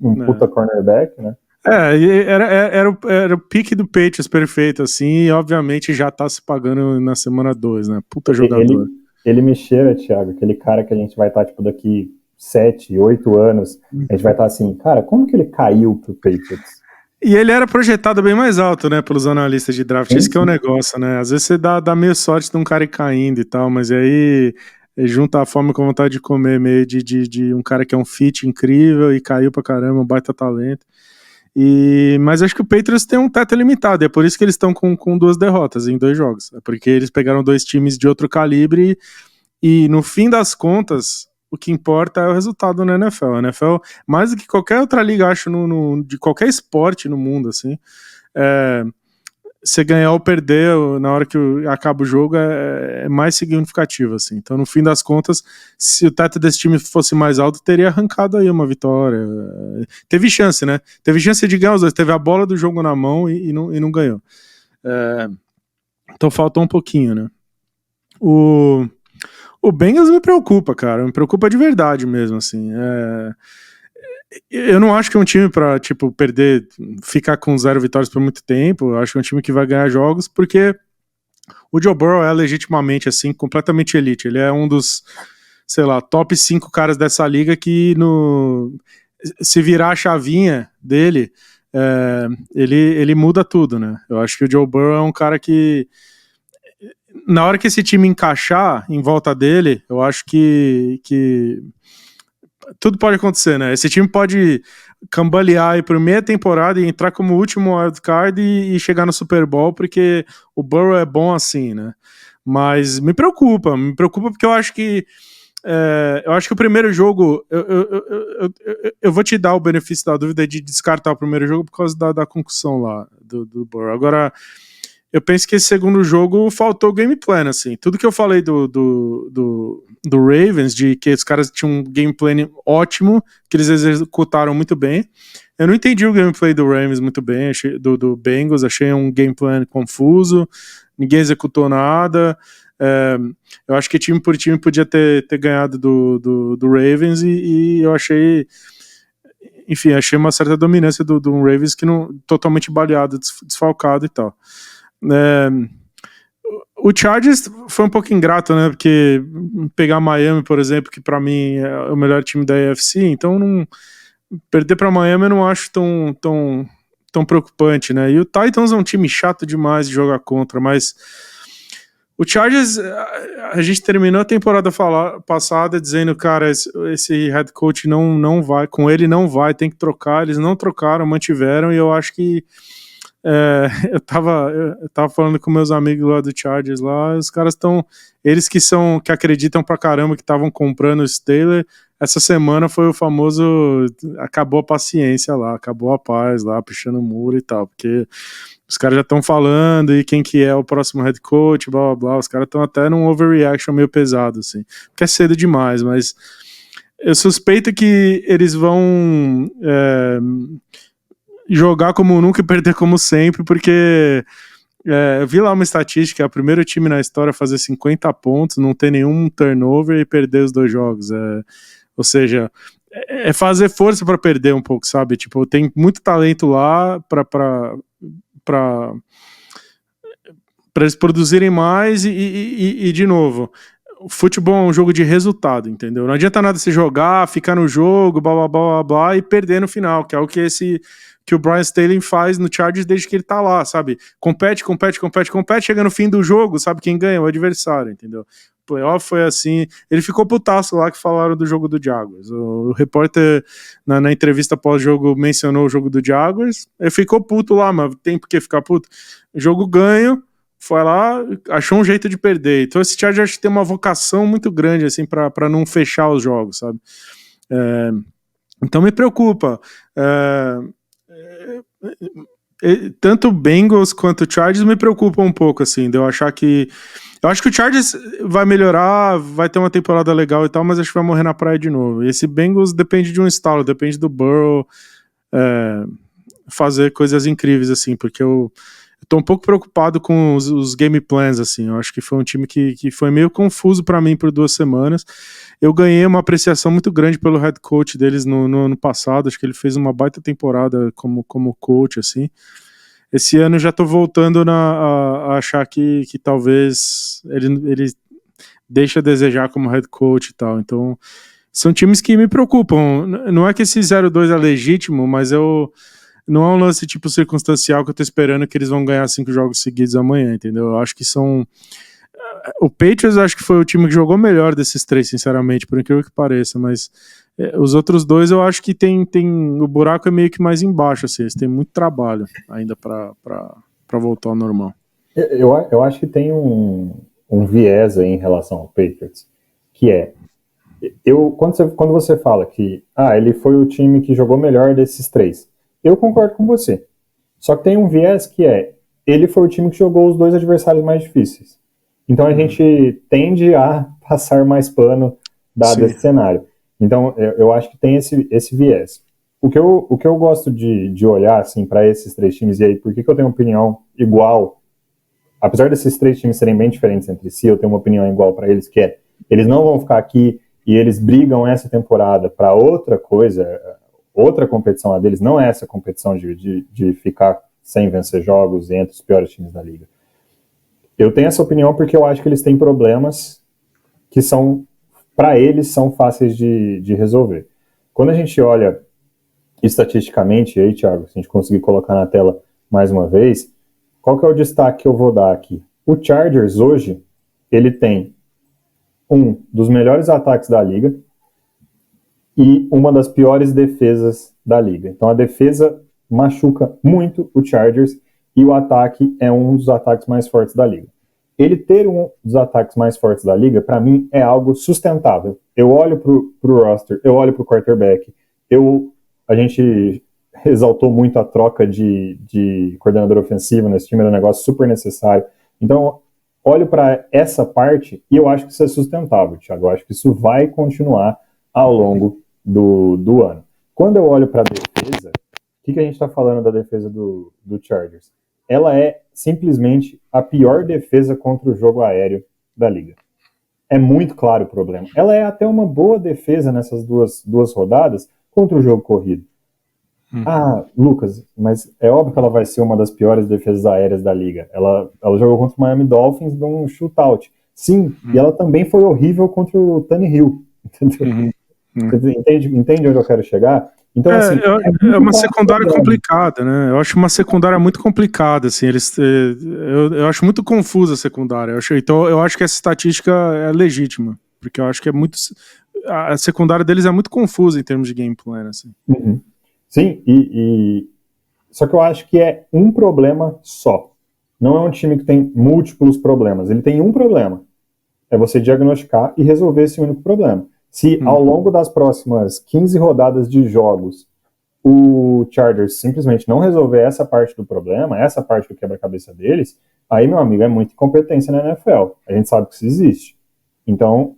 um puta cornerback, né? Era o pique do Patriots perfeito, assim, e obviamente já tá se pagando na semana 2, né? Puta jogador. Ele me cheira, Thiago, aquele cara que a gente vai estar, tipo, daqui 7, 8 anos, a gente vai estar assim, cara, como que ele caiu pro Patriots? E ele era projetado bem mais alto, né, pelos analistas de draft, isso que é o negócio, né? Às vezes você dá meio sorte de um cara ir caindo e tal, mas aí junta a fome com a vontade de comer, meio de um cara que é um fit incrível e caiu pra caramba, um baita talento. Mas acho que o Patriots tem um teto limitado, é por isso que eles estão com 2 derrotas em 2 jogos. É porque eles pegaram 2 times de outro calibre e no fim das contas, o que importa é o resultado na NFL. A NFL, mais do que qualquer outra liga, acho, de qualquer esporte no mundo, assim, você ganhar ou perder na hora que acaba o jogo é mais significativo, assim. Então, no fim das contas, se o teto desse time fosse mais alto, teria arrancado aí uma vitória. Teve chance, né? Teve chance de ganhar os dois. Teve a bola do jogo na mão e não ganhou. Então, faltou um pouquinho, né? O Bengals me preocupa, cara. Me preocupa de verdade mesmo, assim. Eu não acho que é um time pra, tipo, ficar com 0 vitórias por muito tempo. Eu acho que é um time que vai ganhar jogos, porque o Joe Burrow é legitimamente, assim, completamente elite. Ele é um dos, sei lá, top 5 caras dessa liga que se virar a chavinha dele, ele muda tudo, né? Eu acho que o Joe Burrow é um cara que na hora que esse time encaixar em volta dele, eu acho que tudo pode acontecer, né? Esse time pode cambalear aí por meia temporada e entrar como último wildcard e chegar no Super Bowl, porque o Burrow é bom assim, né? Mas me preocupa porque eu acho que o primeiro jogo, eu vou te dar o benefício da dúvida de descartar o primeiro jogo por causa da concussão lá do Burrow. Agora, eu penso que esse segundo jogo faltou game plan, assim. Tudo que eu falei do Ravens, de que os caras tinham um game plan ótimo, que eles executaram muito bem. Eu não entendi o gameplay do Ravens muito bem, do Bengals, achei um game plan confuso, ninguém executou nada. Eu acho que time por time podia ter ganhado do Ravens e eu achei... Enfim, achei uma certa dominância do Ravens que não totalmente baleado, desfalcado e tal. O Chargers foi um pouco ingrato, né? Porque pegar Miami, por exemplo, que pra mim é o melhor time da AFC, então perder pra Miami eu não acho tão preocupante, né? E o Titans é um time chato demais de jogar contra, mas o Chargers, a gente terminou a temporada passada dizendo, cara, esse head coach não vai, com ele não vai, tem que trocar. Eles não trocaram, mantiveram, e eu acho que eu tava falando com meus amigos lá do Chargers lá, os caras eles que acreditam pra caramba que estavam comprando o Steelers, essa semana foi o famoso, acabou a paciência lá, acabou a paz lá, puxando o muro e tal, porque os caras já estão falando e quem que é o próximo head coach, blá blá blá, os caras estão até num overreaction meio pesado, assim, porque é cedo demais, mas eu suspeito que eles vão jogar como nunca e perder como sempre, porque eu vi lá uma estatística, é o primeiro time na história a fazer 50 pontos, não ter nenhum turnover e perder os 2 jogos. Ou seja, é fazer força para perder um pouco, sabe? Tipo, tem muito talento lá para eles produzirem mais e de novo, o futebol é um jogo de resultado, entendeu? Não adianta nada você jogar, ficar no jogo, blá blá blá blá blá e perder no final, que é o que que o Brian Staley faz no Chargers desde que ele tá lá, sabe? Compete, chega no fim do jogo, sabe quem ganha? O adversário, entendeu? O playoff foi assim, ele ficou putaço lá que falaram do jogo do Jaguars. O repórter na entrevista pós-jogo mencionou o jogo do Jaguars, ele ficou puto lá, mas tem por que ficar puto? Jogo ganho, foi lá, achou um jeito de perder. Então esse Chargers acho que tem uma vocação muito grande assim para não fechar os jogos, sabe? Então me preocupa. Tanto o Bengals quanto o Chargers me preocupam um pouco, assim, de eu achar que... Eu acho que o Chargers vai melhorar, vai ter uma temporada legal e tal, mas acho que vai morrer na praia de novo. E esse Bengals depende de um estalo, depende do Burrow fazer coisas incríveis, assim, porque eu tô um pouco preocupado com os game plans, assim. Eu acho que foi um time que foi meio confuso para mim por 2 semanas. Eu ganhei uma apreciação muito grande pelo head coach deles no ano passado. Acho que ele fez uma baita temporada como coach, assim. Esse ano já tô voltando a achar que talvez ele deixe a desejar como head coach e tal. Então, são times que me preocupam. Não é que esse 0-2 é legítimo, mas não é um lance tipo circunstancial que eu tô esperando que eles vão ganhar 5 jogos seguidos amanhã, entendeu? Eu acho que são... O Patriots acho que foi o time que jogou melhor desses 3, sinceramente, por incrível que pareça, mas os outros 2 eu acho que o buraco é meio que mais embaixo, assim, eles têm muito trabalho ainda para voltar ao normal. Eu acho que tem um viés aí em relação ao Patriots, que é, quando você fala que ele foi o time que jogou melhor desses 3, eu concordo com você. Só que tem um viés que ele foi o time que jogou os 2 adversários mais difíceis. Então a gente tende a passar mais pano dado esse cenário. Então eu acho que tem esse viés. O que eu gosto de olhar assim, para esses 3 times, e aí por que eu tenho uma opinião igual, apesar desses 3 times serem bem diferentes entre si, eu tenho uma opinião igual para eles, que eles não vão ficar aqui e eles brigam essa temporada para outra coisa, outra competição a deles, não é essa competição de ficar sem vencer jogos entre os piores times da liga. Eu tenho essa opinião porque eu acho que eles têm problemas que para eles, são fáceis de resolver. Quando a gente olha estatisticamente, e aí, Thiago, se a gente conseguir colocar na tela mais uma vez, qual que é o destaque que eu vou dar aqui? O Chargers hoje, ele tem um dos melhores ataques da liga e uma das piores defesas da liga. Então a defesa machuca muito o Chargers e o ataque é um dos ataques mais fortes da liga. Ele ter um dos ataques mais fortes da liga, para mim, é algo sustentável. Eu olho pro roster, eu olho pro quarterback, a gente exaltou muito a troca de coordenador ofensivo nesse time, era um negócio super necessário. Então, olho para essa parte e eu acho que isso é sustentável, Thiago. Eu acho que isso vai continuar ao longo do ano. Quando eu olho para a defesa, o que a gente está falando da defesa do Chargers? Ela é simplesmente a pior defesa contra o jogo aéreo da liga. É muito claro o problema. Ela é até uma boa defesa nessas duas rodadas contra o jogo corrido. Lucas, mas é óbvio que ela vai ser uma das piores defesas aéreas da liga. Ela jogou contra o Miami Dolphins num shootout. Sim, e ela também foi horrível contra o Tannehill. Entendeu? Entende onde eu quero chegar? Então, assim, é uma secundária complicada, né? Eu acho uma secundária muito complicada, assim, eu acho muito confusa a secundária. Então eu acho que essa estatística é legítima, porque eu acho que a secundária deles é muito confusa em termos de game plan, assim. Uhum. Sim, só que eu acho que é um problema só. Não é um time que tem múltiplos problemas. Ele tem um problema. É você diagnosticar e resolver esse único problema. Se ao longo das próximas 15 rodadas de jogos o Chargers simplesmente não resolver essa parte do problema, essa parte do quebra-cabeça deles, aí, meu amigo, é muita incompetência na NFL. A gente sabe que isso existe. Então,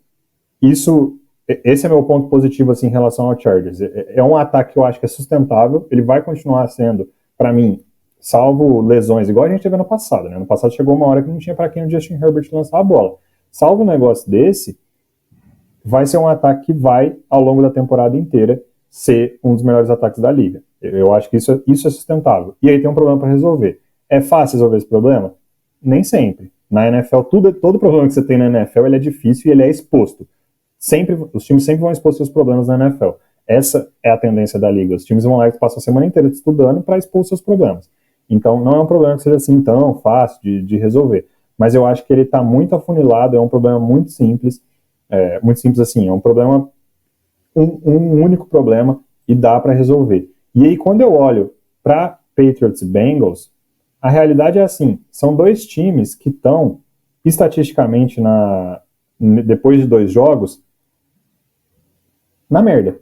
esse é meu ponto positivo assim, em relação ao Chargers. É um ataque que eu acho que é sustentável, ele vai continuar sendo, para mim, salvo lesões, igual a gente teve no passado, né? No passado chegou uma hora que não tinha para quem o Justin Herbert lançar a bola. Salvo um negócio desse, vai ser um ataque que vai, ao longo da temporada inteira, ser um dos melhores ataques da liga. Eu acho que isso é sustentável. E aí tem um problema para resolver. É fácil resolver esse problema? Nem sempre. Na NFL, todo problema que você tem na NFL, ele é difícil e ele é exposto. Os times sempre vão expor seus problemas na NFL. essa é a tendência da liga. Os times vão lá e passam a semana inteira estudando para expor seus problemas. Então, não é um problema que seja assim tão fácil de resolver. Mas eu acho que ele está muito afunilado, é um problema muito simples assim, é um problema, um único problema, e dá para resolver. E aí, quando eu olho para Patriots e Bengals, a realidade é assim, são dois times que estão, estatisticamente, depois de 2 jogos, na merda.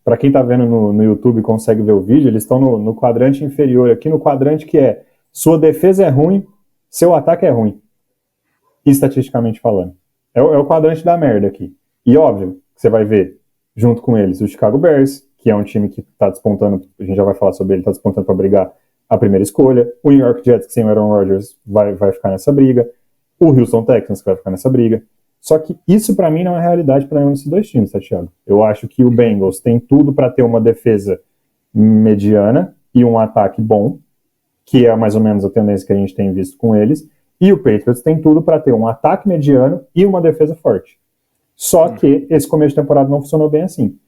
Para quem tá vendo no YouTube e consegue ver o vídeo, eles estão no quadrante inferior, aqui no quadrante que é sua defesa é ruim, seu ataque é ruim, estatisticamente falando. É o quadrante da merda aqui. E óbvio, você vai ver, junto com eles, o Chicago Bears, que é um time que tá despontando, a gente já vai falar sobre ele, tá despontando para brigar a primeira escolha, o New York Jets, que sem o Aaron Rodgers vai ficar nessa briga, o Houston Texans, que vai ficar nessa briga. Só que isso, para mim, não é realidade para nenhum desses dois times, tá, Thiago? Eu acho que o Bengals tem tudo para ter uma defesa mediana e um ataque bom, que é mais ou menos a tendência que a gente tem visto com eles, e o Patriots tem tudo para ter um ataque mediano e uma defesa forte. Só que esse começo de temporada não funcionou bem assim.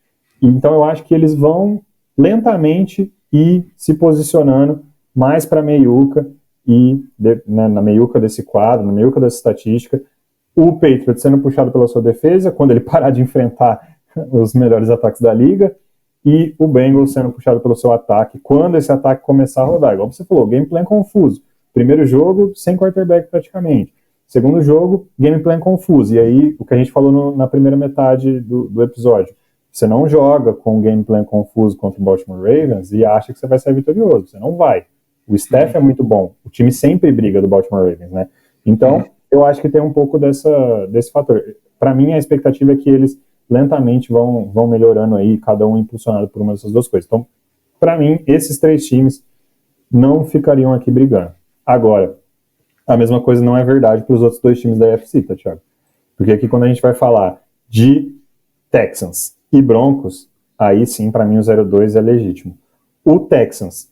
Então eu acho que eles vão lentamente ir se posicionando mais para a meiuca, e na meiuca desse quadro, na meiuca dessa estatística, o Patriots sendo puxado pela sua defesa, quando ele parar de enfrentar os melhores ataques da liga, e o Bengals sendo puxado pelo seu ataque, quando esse ataque começar a rodar. Igual você falou, gameplay confuso. Primeiro jogo, sem quarterback praticamente. Segundo jogo, gameplay confuso. E aí, o que a gente falou na primeira metade do episódio, você não joga com gameplay confuso contra o Baltimore Ravens e acha que você vai sair vitorioso. Você não vai. O staff é muito bom. O time sempre briga do Baltimore Ravens, né? Então, eu acho que tem um pouco desse fator. Para mim, a expectativa é que eles lentamente vão melhorando aí, cada um impulsionado por uma dessas duas coisas. Então, para mim, esses 3 times não ficariam aqui brigando. Agora, a mesma coisa não é verdade para os outros 2 times da AFC, tá, Thiago? Porque aqui, quando a gente vai falar de Texans e Broncos, aí sim, para mim, o 0-2 é legítimo. O Texans,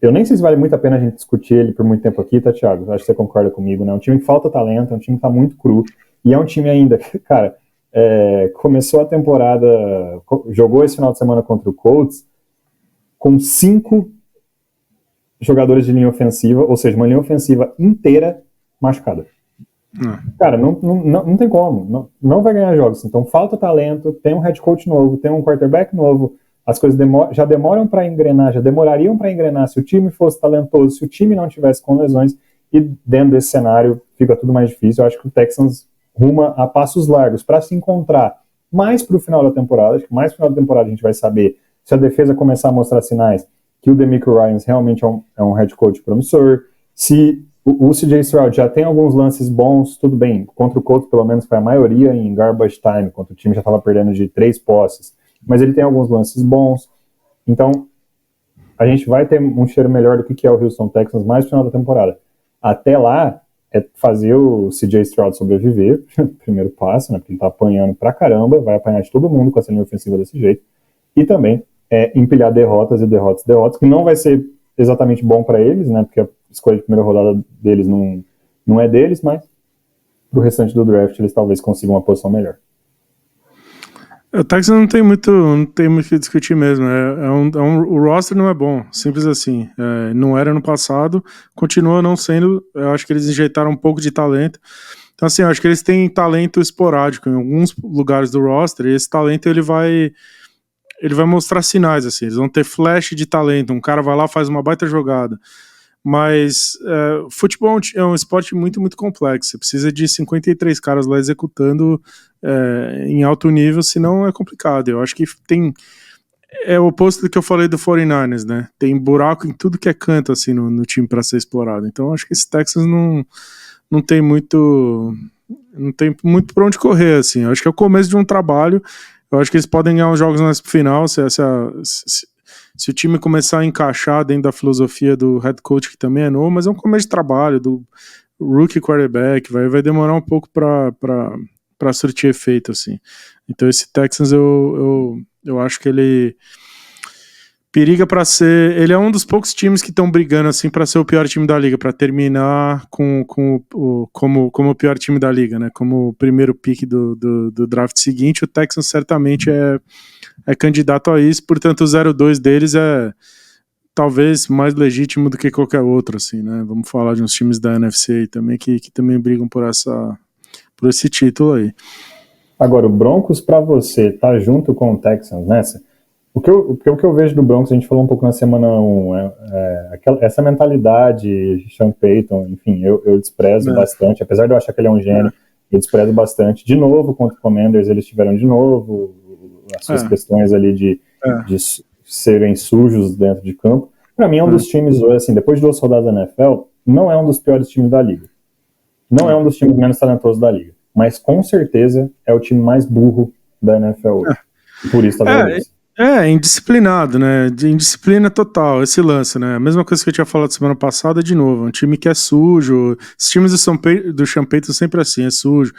eu nem sei se vale muito a pena a gente discutir ele por muito tempo aqui, tá, Thiago? Acho que você concorda comigo, né? É um time que falta talento, é um time que tá muito cru, e é um time ainda, cara, começou a temporada, jogou esse final de semana contra o Colts com 5 jogadores de linha ofensiva, ou seja, uma linha ofensiva inteira machucada. Cara, não tem como, não vai ganhar jogos. Então falta talento, tem um head coach novo, tem um quarterback novo, as coisas já demorariam para engrenar se o time fosse talentoso, se o time não tivesse com lesões, e dentro desse cenário fica tudo mais difícil. Eu acho que o Texans ruma a passos largos para se encontrar mais para o final da temporada. Acho que mais pro final da temporada a gente vai saber se a defesa começar a mostrar sinais que o DeMeco Ryans realmente é um head coach promissor, se o CJ Stroud já tem alguns lances bons, tudo bem, contra o Colts pelo menos foi a maioria em garbage time, quando o time já estava perdendo de 3 posses, mas ele tem alguns lances bons. Então a gente vai ter um cheiro melhor do que é o Houston Texans mais no final da temporada. Até lá é fazer o CJ Stroud sobreviver, primeiro passo, né, porque ele tá apanhando pra caramba, vai apanhar de todo mundo com essa linha ofensiva desse jeito, e também empilhar derrotas, que não vai ser exatamente bom para eles, né, porque a escolha de primeira rodada deles não é deles, mas pro restante do draft eles talvez consigam uma posição melhor. O Texans não tem muito o que discutir mesmo. O roster não é bom, simples assim. Não era no passado, continua não sendo. Eu acho que eles injetaram um pouco de talento. Então, assim, eu acho que eles têm talento esporádico em alguns lugares do roster, e esse talento ele vai mostrar sinais, assim. Eles vão ter flash de talento. Um cara vai lá, faz uma baita jogada. Mas futebol é um esporte muito, muito complexo. Você precisa de 53 caras lá executando em alto nível, senão é complicado. Eu acho que é o oposto do que eu falei do 49ers, né? Tem buraco em tudo que é canto assim, no time para ser explorado. Então eu acho que esse Texas não tem muito para onde correr, assim. Eu acho que é o começo de um trabalho. Eu acho que eles podem ganhar os jogos mais pro final, se o time começar a encaixar dentro da filosofia do head coach, que também é novo, mas é um começo de trabalho, do rookie quarterback, vai demorar um pouco para surtir efeito, assim. Então esse Texans eu acho que ele periga para ser, ele é um dos poucos times que estão brigando assim para ser o pior time da liga, para terminar como o pior time da liga, né? Como o primeiro pick do draft seguinte. O Texans certamente é candidato a isso, portanto o 0-2 deles é talvez mais legítimo do que qualquer outro, assim, né? Vamos falar de uns times da NFC aí também que também brigam por esse título aí. Agora, o Broncos, para você, tá junto com o Texans nessa? O que eu vejo do Broncos, a gente falou um pouco na semana 1, essa mentalidade, Sean Payton, enfim, eu desprezo bastante, apesar de eu achar que ele é um gênio, eu desprezo bastante. De novo, contra o Commanders, eles tiveram de novo as suas questões ali de serem sujos dentro de campo. Para mim, é um dos times, assim, depois de 2 rodadas da NFL, não é um dos piores times da liga. Não é um dos times menos talentosos da liga. Mas, com certeza, é o time mais burro da NFL hoje. E por isso tá vendo isso. Indisciplinado, né? De indisciplina total, esse lance, né? A mesma coisa que eu tinha falado semana passada, de novo. Um time que é sujo. Os times do Sean Payton sempre assim, é sujo.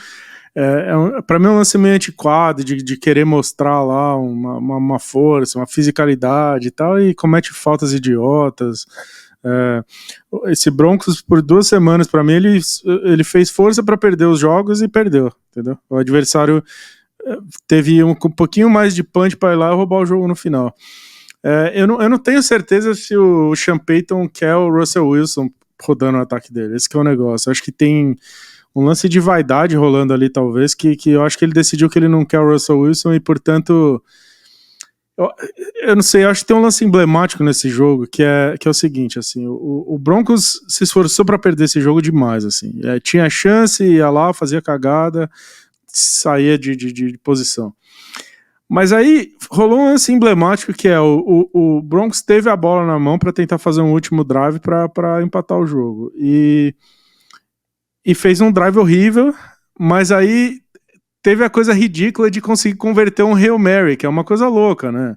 Para mim é um lance meio antiquado de querer mostrar lá uma força, uma fisicalidade e tal, e comete faltas idiotas. Esse Broncos, por 2 semanas, para mim, ele fez força para perder os jogos e perdeu, entendeu? O adversário teve um pouquinho mais de punch para ir lá e roubar o jogo no final. Eu não tenho certeza se o Sean Payton quer o Russell Wilson rodando o ataque dele. Esse que é o negócio. Eu acho que tem um lance de vaidade rolando ali, talvez, que eu acho que ele decidiu que ele não quer o Russell Wilson e, portanto, eu não sei, eu acho que tem um lance emblemático nesse jogo, que é o seguinte, assim, o Broncos se esforçou para perder esse jogo demais, assim, tinha chance, ia lá, fazia cagada, saía de posição. Mas aí rolou um lance emblemático, que é o Broncos teve a bola na mão para tentar fazer um último drive para empatar o jogo, e fez um drive horrível, mas aí teve a coisa ridícula de conseguir converter um Hail Mary, que é uma coisa louca, né?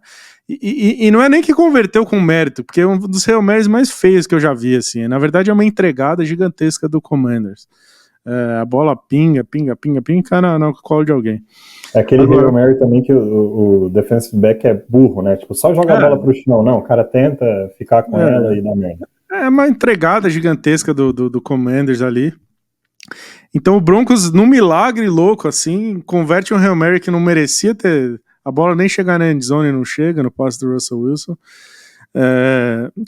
E não é nem que converteu com mérito, porque é um dos Hail Marys mais feios que eu já vi, assim. Na verdade é uma entregada gigantesca do Commanders. A bola pinga, cai no colo de alguém. É aquele Hail Mary também que o defensive back é burro, né? Tipo, só joga a bola pro chão. Não, o cara tenta ficar com ela e dá merda. É uma entregada gigantesca do Commanders ali. Então o Broncos, num milagre louco, assim, converte um Hail Mary que não merecia ter... A bola nem chegar na endzone, não chega no passe do Russell Wilson,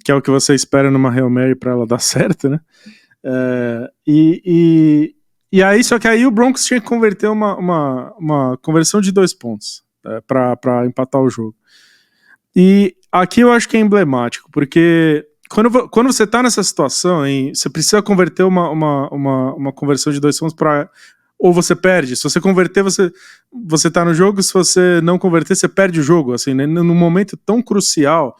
que é o que você espera numa Hail Mary para ela dar certo, né? E aí, só que aí o Broncos tinha que converter uma conversão de 2 pontos para empatar o jogo. E aqui eu acho que é emblemático, porque quando você tá nessa situação, hein, você precisa converter uma conversão de 2 pontos ou você perde. Se você converter, você tá no jogo. Se você não converter, você perde o jogo. Assim, né? Num momento tão crucial,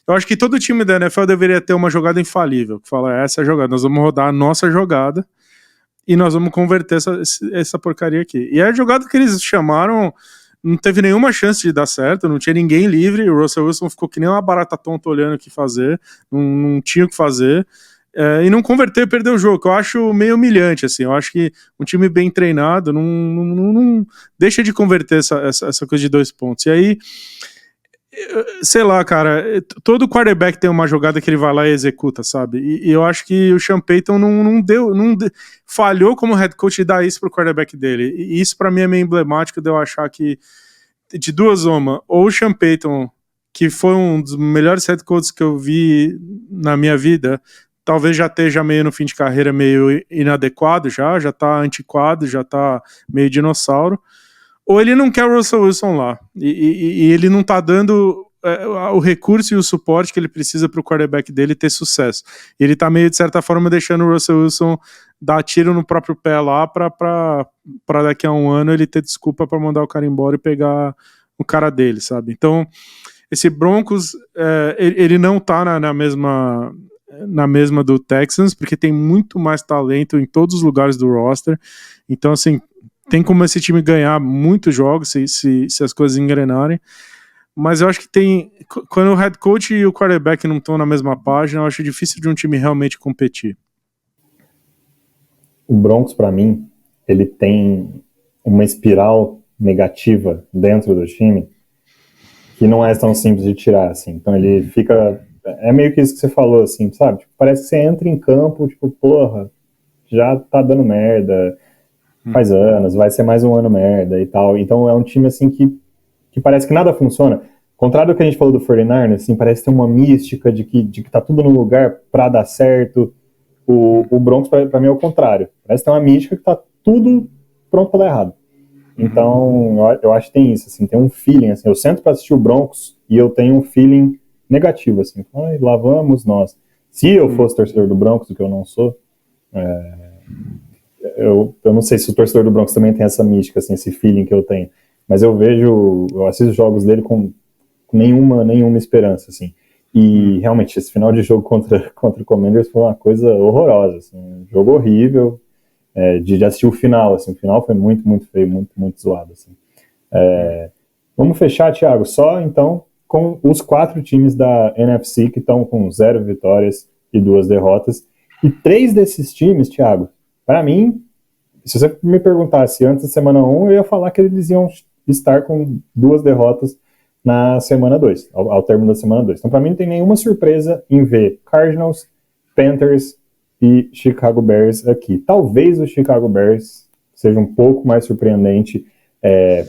eu acho que todo time da NFL deveria ter uma jogada infalível, que fala, essa é a jogada, nós vamos rodar a nossa jogada e nós vamos converter essa porcaria aqui. E a jogada que eles chamaram não teve nenhuma chance de dar certo, não tinha ninguém livre, o Russell Wilson ficou que nem uma barata tonta olhando o que fazer, não tinha o que fazer, e não converteu e perdeu o jogo, que eu acho meio humilhante, assim. Eu acho que um time bem treinado não deixa de converter essa coisa de 2 pontos. E aí, sei lá, cara, todo quarterback tem uma jogada que ele vai lá e executa, sabe? E eu acho que o Sean Payton falhou como head coach de dar isso pro quarterback dele. E isso pra mim é meio emblemático de eu achar que de 2 uma, ou o Sean Payton, que foi um dos melhores head coaches que eu vi na minha vida, talvez já esteja meio no fim de carreira, meio inadequado já tá antiquado, já tá meio dinossauro, ou ele não quer o Russell Wilson lá, e ele não tá dando o recurso e o suporte que ele precisa para o quarterback dele ter sucesso. E ele tá meio, de certa forma, deixando o Russell Wilson dar tiro no próprio pé lá para daqui a 1 ano ele ter desculpa para mandar o cara embora e pegar o cara dele, sabe? Então, esse Broncos, ele não tá na mesma do Texans, porque tem muito mais talento em todos os lugares do roster. Então, assim, tem como esse time ganhar muitos jogos se as coisas engrenarem. Mas eu acho que quando o head coach e o quarterback não estão na mesma página, eu acho difícil de um time realmente competir. O Broncos, para mim, ele tem uma espiral negativa dentro do time que não é tão simples de tirar, assim. Então ele fica... É meio que isso que você falou, assim, sabe? Tipo, parece que você entra em campo, tipo, porra, já tá dando merda, faz anos, vai ser mais um ano merda e tal. Então é um time, assim, que que parece que nada funciona. Contrário do que a gente falou do 49ers, assim, parece ter uma mística de que tá tudo no lugar para dar certo. O Broncos, para mim, é o contrário. Parece ter uma mística que tá tudo pronto para dar errado. Então, eu acho que tem isso, assim, tem um feeling, assim, eu sento para assistir o Broncos e eu tenho um feeling negativo, assim, lá vamos nós. Se eu fosse torcedor do Broncos, o que eu não sou, eu não sei se o torcedor do Broncos também tem essa mística, assim, esse feeling que eu tenho, mas eu assisto jogos dele com nenhuma esperança, assim. E realmente, esse final de jogo contra o Commanders foi uma coisa horrorosa, assim, um jogo horrível, de assistir o final, assim, o final foi muito, muito feio, muito, muito zoado, assim. Vamos fechar, Thiago, só então com os 4 times da NFC que estão com 0 vitórias e 2 derrotas, e 3 desses times, Thiago, para mim, se você me perguntasse antes da semana 1, eu ia falar que eles iam estar com 2 derrotas na semana 2, ao término da semana 2. Então, para mim, não tem nenhuma surpresa em ver Cardinals, Panthers e Chicago Bears aqui. Talvez o Chicago Bears seja um pouco mais surpreendente,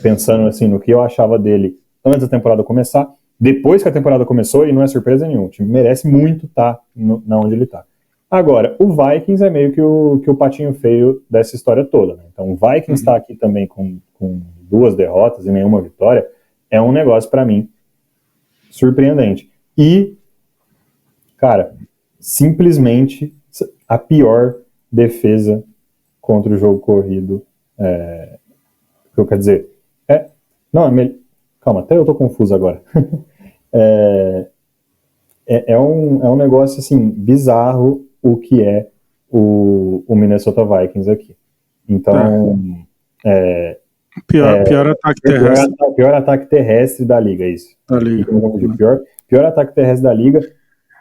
pensando assim no que eu achava dele antes da temporada começar. Depois que a temporada começou, e não é surpresa nenhuma, o time merece muito estar na onde ele está. Agora, o Vikings é meio que o patinho feio dessa história toda, né? Então, o Vikings está aqui também com 2 derrotas e nenhuma vitória. É um negócio, para mim, surpreendente. E, cara, simplesmente a pior defesa contra o jogo corrido. O que eu quero dizer? Calma, até eu tô confuso agora. É um negócio, assim, bizarro o que é o Minnesota Vikings aqui. Então, Pior ataque terrestre. Pior ataque terrestre da liga, isso. Da liga. Pior ataque terrestre da liga.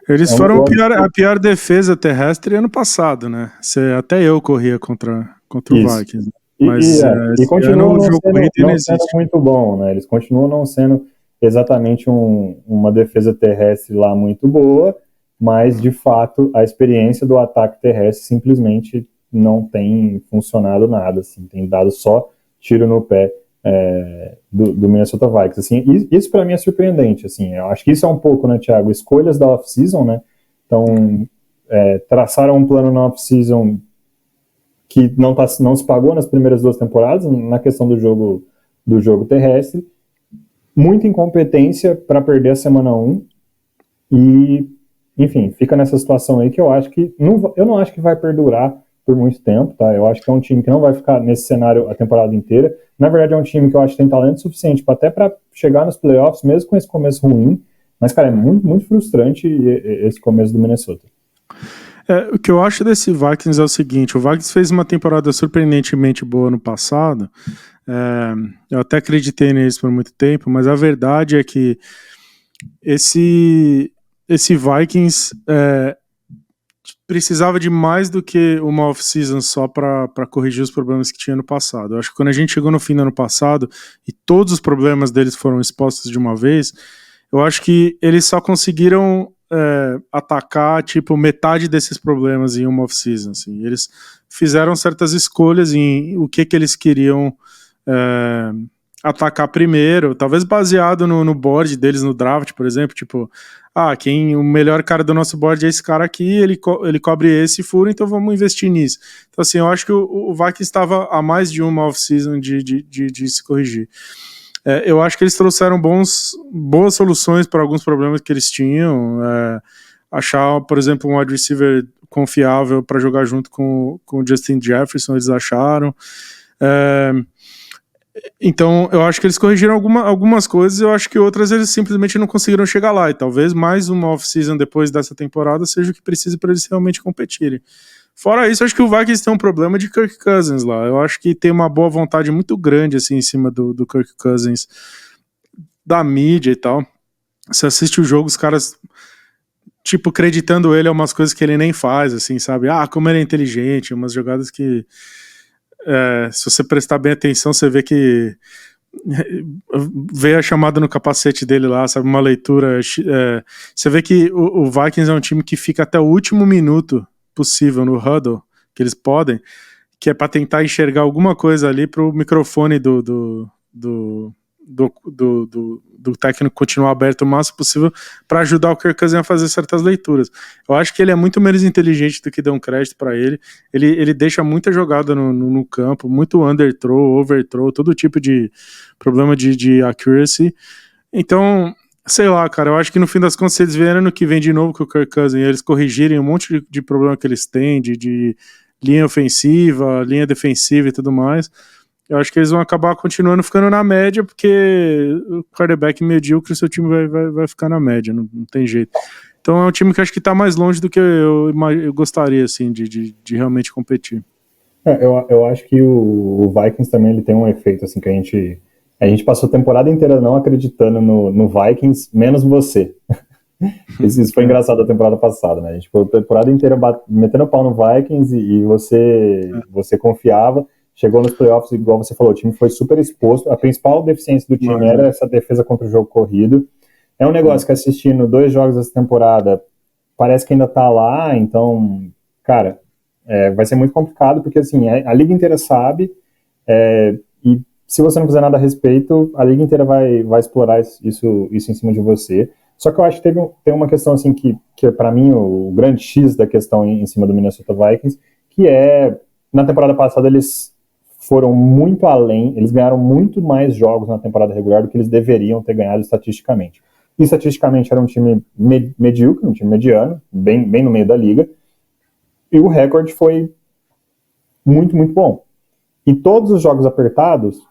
Eles foram a pior defesa terrestre ano passado, né? Até eu corria contra o Vikings. Mas e continuam não sendo muito bom, né? Eles continuam não sendo exatamente uma defesa terrestre lá muito boa, mas de fato a experiência do ataque terrestre simplesmente não tem funcionado nada, assim, tem dado só tiro no pé do Minnesota Vikings, assim, isso para mim é surpreendente, assim, eu acho que isso é um pouco, né, Thiago, escolhas da off-season, né, então traçaram um plano na off-season que não se pagou nas primeiras 2 temporadas, na questão do jogo terrestre, muita incompetência para perder a semana 1, e, enfim, fica nessa situação aí que eu acho que, eu não acho que vai perdurar por muito tempo, tá? Eu acho que é um time que não vai ficar nesse cenário a temporada inteira. Na verdade, é um time que eu acho que tem talento suficiente até para chegar nos playoffs, mesmo com esse começo ruim. Mas, cara, é muito, muito frustrante esse começo do Minnesota. O que eu acho desse Vikings é o seguinte: o Vikings fez uma temporada surpreendentemente boa no passado. Eu até acreditei nisso por muito tempo, mas a verdade é que esse Vikings precisava de mais do que uma off-season só para corrigir os problemas que tinha no passado. Eu acho que quando a gente chegou no fim do ano passado e todos os problemas deles foram expostos de uma vez, eu acho que eles só conseguiram atacar tipo metade desses problemas em uma off-season. Assim. Eles fizeram certas escolhas em o que eles queriam atacar primeiro, talvez baseado no board deles no draft, por exemplo, tipo, o melhor cara do nosso board é esse cara aqui, ele cobre esse furo, então vamos investir nisso. Então, assim, eu acho que o Vikings estava a mais de uma off-season de se corrigir. Eu acho que eles trouxeram boas soluções para alguns problemas que eles tinham. Achar, por exemplo, um wide receiver confiável para jogar junto com o Justin Jefferson, eles acharam. Então, eu acho que eles corrigiram algumas coisas, eu acho que outras eles simplesmente não conseguiram chegar lá, e talvez mais uma off-season depois dessa temporada seja o que precisa para eles realmente competirem. Fora isso, acho que o Vikings tem um problema de Kirk Cousins lá, eu acho que tem uma boa vontade muito grande assim, em cima do Kirk Cousins, da mídia e tal. Você assiste o jogo, os caras tipo, acreditando ele a umas coisas que ele nem faz, assim, sabe? Como ele é inteligente, umas jogadas que se você prestar bem atenção, você vê que vê a chamada no capacete dele lá, sabe, uma leitura, você vê que o Vikings é um time que fica até o último minuto possível no huddle, que eles podem, que é para tentar enxergar alguma coisa ali pro microfone do do técnico continuar aberto o máximo possível para ajudar o Kirk Cousins a fazer certas leituras. Eu acho que ele é muito menos inteligente do que dão crédito para ele. Ele deixa muita jogada no campo, muito underthrow, overthrow, todo tipo de problema de accuracy. Então, sei lá, cara, eu acho que no fim das contas, se eles vierem ano que vem de novo com o Kirk Cousins e eles corrigirem um monte de problema que eles têm, de linha ofensiva, linha defensiva e tudo mais, eu acho que eles vão acabar continuando ficando na média, porque o quarterback medíocre, seu time vai ficar na média, não tem jeito. Então é um time que acho que tá mais longe do que eu gostaria, assim, de realmente competir. Eu acho que o Vikings também ele tem um efeito, assim, que a gente passou a temporada inteira não acreditando no Vikings, menos você. Isso foi engraçado a temporada passada, né? A gente foi a temporada inteira metendo pau no Vikings e você confiava. Chegou nos playoffs, igual você falou, o time foi super exposto. A principal deficiência do time era essa defesa contra o jogo corrido. É um negócio que assistindo 2 jogos dessa temporada parece que ainda tá lá, então, cara, vai ser muito complicado, porque assim, a liga inteira sabe, e se você não fizer nada a respeito, a liga inteira vai explorar isso em cima de você. Só que eu acho que tem uma questão assim que para mim o grande X da questão em cima do Minnesota Vikings, que na temporada passada eles foram muito além, eles ganharam muito mais jogos na temporada regular do que eles deveriam ter ganhado estatisticamente. E estatisticamente era um time medíocre, um time mediano, bem no meio da liga, e o recorde foi muito, muito bom. E todos os jogos apertados,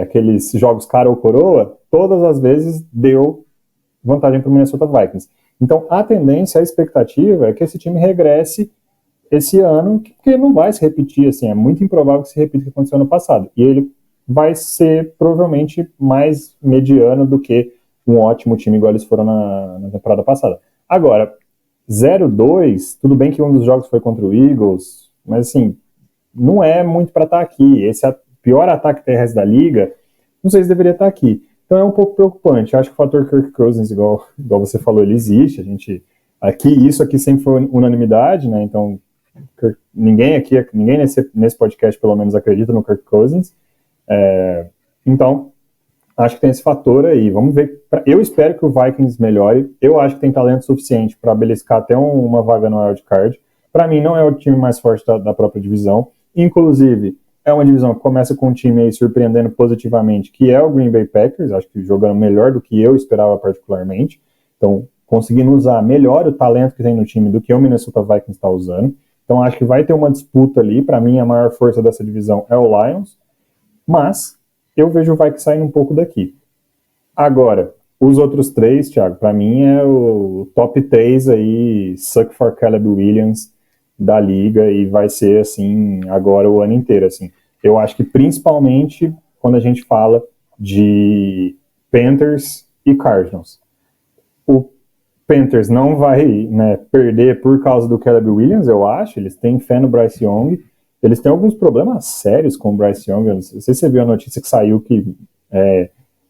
aqueles jogos cara ou coroa, todas as vezes deu vantagem para o Minnesota Vikings. Então a tendência, a expectativa é que esse time regresse esse ano, que não vai se repetir, assim, é muito improvável que se repita o que aconteceu no passado. E ele vai ser provavelmente mais mediano do que um ótimo time igual eles foram na temporada passada. Agora, 0-2, tudo bem que um dos jogos foi contra o Eagles, mas assim, não é muito para estar aqui. Esse é o pior ataque terrestre da liga, não sei se deveria estar aqui. Então é um pouco preocupante. Eu acho que o fator Kirk Cousins, igual você falou, ele existe. Isso aqui sempre foi unanimidade, né? Então ninguém nesse podcast pelo menos acredita no Kirk Cousins. Então acho que tem esse fator aí. Vamos ver. Eu espero que o Vikings melhore. Eu acho que tem talento suficiente para beliscar até uma vaga no wildcard. Para mim não é o time mais forte da própria divisão. Inclusive é uma divisão que começa com um time aí surpreendendo positivamente, que é o Green Bay Packers. Acho que jogando melhor do que eu esperava particularmente. Então conseguindo usar melhor o talento que tem no time do que o Minnesota Vikings está usando. Então acho que vai ter uma disputa ali. Para mim a maior força dessa divisão é o Lions, mas eu vejo o Vikings saindo um pouco daqui. Agora, os outros 3, Thiago, para mim é o top 3 aí, suck for Caleb Williams da liga, e vai ser assim agora o ano inteiro. Assim. Eu acho que principalmente quando a gente fala de Panthers e Cardinals. O Panthers não vai, né, perder por causa do Caleb Williams, eu acho. Eles têm fé no Bryce Young. Eles têm alguns problemas sérios com o Bryce Young. Eu não sei se você viu a notícia que saiu que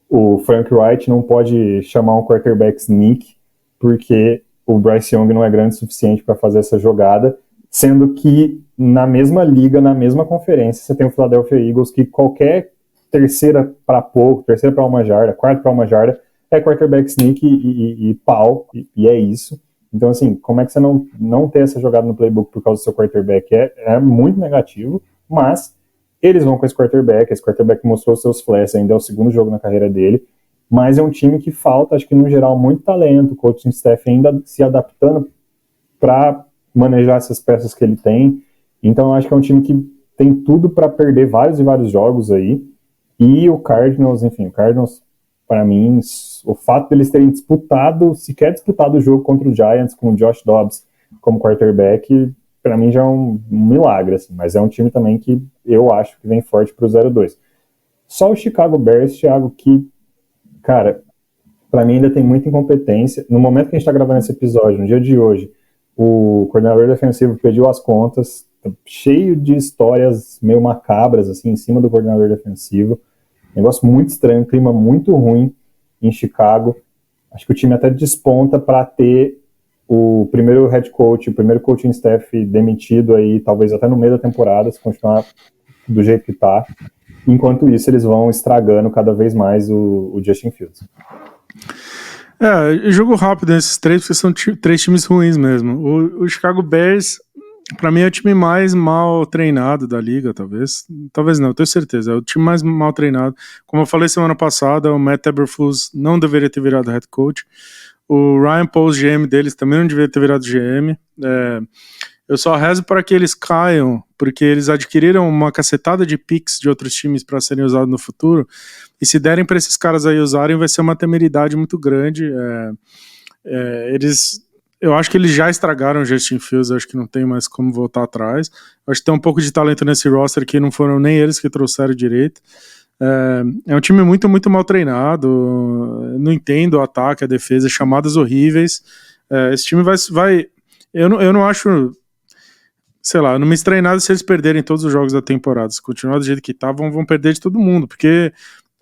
o Frank Wright não pode chamar um quarterback sneak porque o Bryce Young não é grande o suficiente para fazer essa jogada, sendo que na mesma liga, na mesma conferência, você tem o Philadelphia Eagles, que qualquer terceira para pouco, terceira para uma jarda, quarta para uma jarda, é quarterback sneak e pau, e é isso. Então, assim, como é que você não ter essa jogada no playbook por causa do seu quarterback é muito negativo, mas eles vão com esse quarterback mostrou seus flashes, ainda é o segundo jogo na carreira dele, mas é um time que falta, acho que no geral, muito talento, o coaching staff ainda se adaptando para manejar essas peças que ele tem. Então eu acho que é um time que tem tudo para perder vários e vários jogos aí. E o Cardinals, para mim, o fato deles terem sequer disputado o jogo contra o Giants com o Josh Dobbs como quarterback, para mim já é um milagre, assim, mas é um time também que eu acho que vem forte pro 0-2. Só o Chicago Bears, Thiago, que, cara, para mim ainda tem muita incompetência. No momento que a gente tá gravando esse episódio, no dia de hoje, o coordenador defensivo pediu as contas, cheio de histórias meio macabras, assim, em cima do coordenador defensivo. Negócio muito estranho, clima muito ruim em Chicago. Acho que o time até desponta para ter o primeiro head coach, o primeiro coaching staff demitido aí, talvez até no meio da temporada, se continuar do jeito que tá. Enquanto isso, eles vão estragando cada vez mais o Justin Fields. Jogo rápido nesses três, porque são três times ruins mesmo. O Chicago Bears, pra mim, é o time mais mal treinado da liga, talvez. Talvez não, tenho certeza. É o time mais mal treinado. Como eu falei semana passada, o Matt Eberflus não deveria ter virado head coach. O Ryan Poles, GM deles, também não deveria ter virado GM. Eu só rezo para que eles caiam, porque eles adquiriram uma cacetada de picks de outros times para serem usados no futuro, e se derem para esses caras aí usarem, vai ser uma temeridade muito grande. Eu acho que eles já estragaram o Justin Fields, acho que não tem mais como voltar atrás. Acho que tem um pouco de talento nesse roster que não foram nem eles que trouxeram direito. É um time muito, muito mal treinado, não entendo o ataque, a defesa, chamadas horríveis. Esse time vai eu não acho, sei lá, eu não me estranho nada se eles perderem todos os jogos da temporada. Se continuar do jeito que tá, vão perder de todo mundo, porque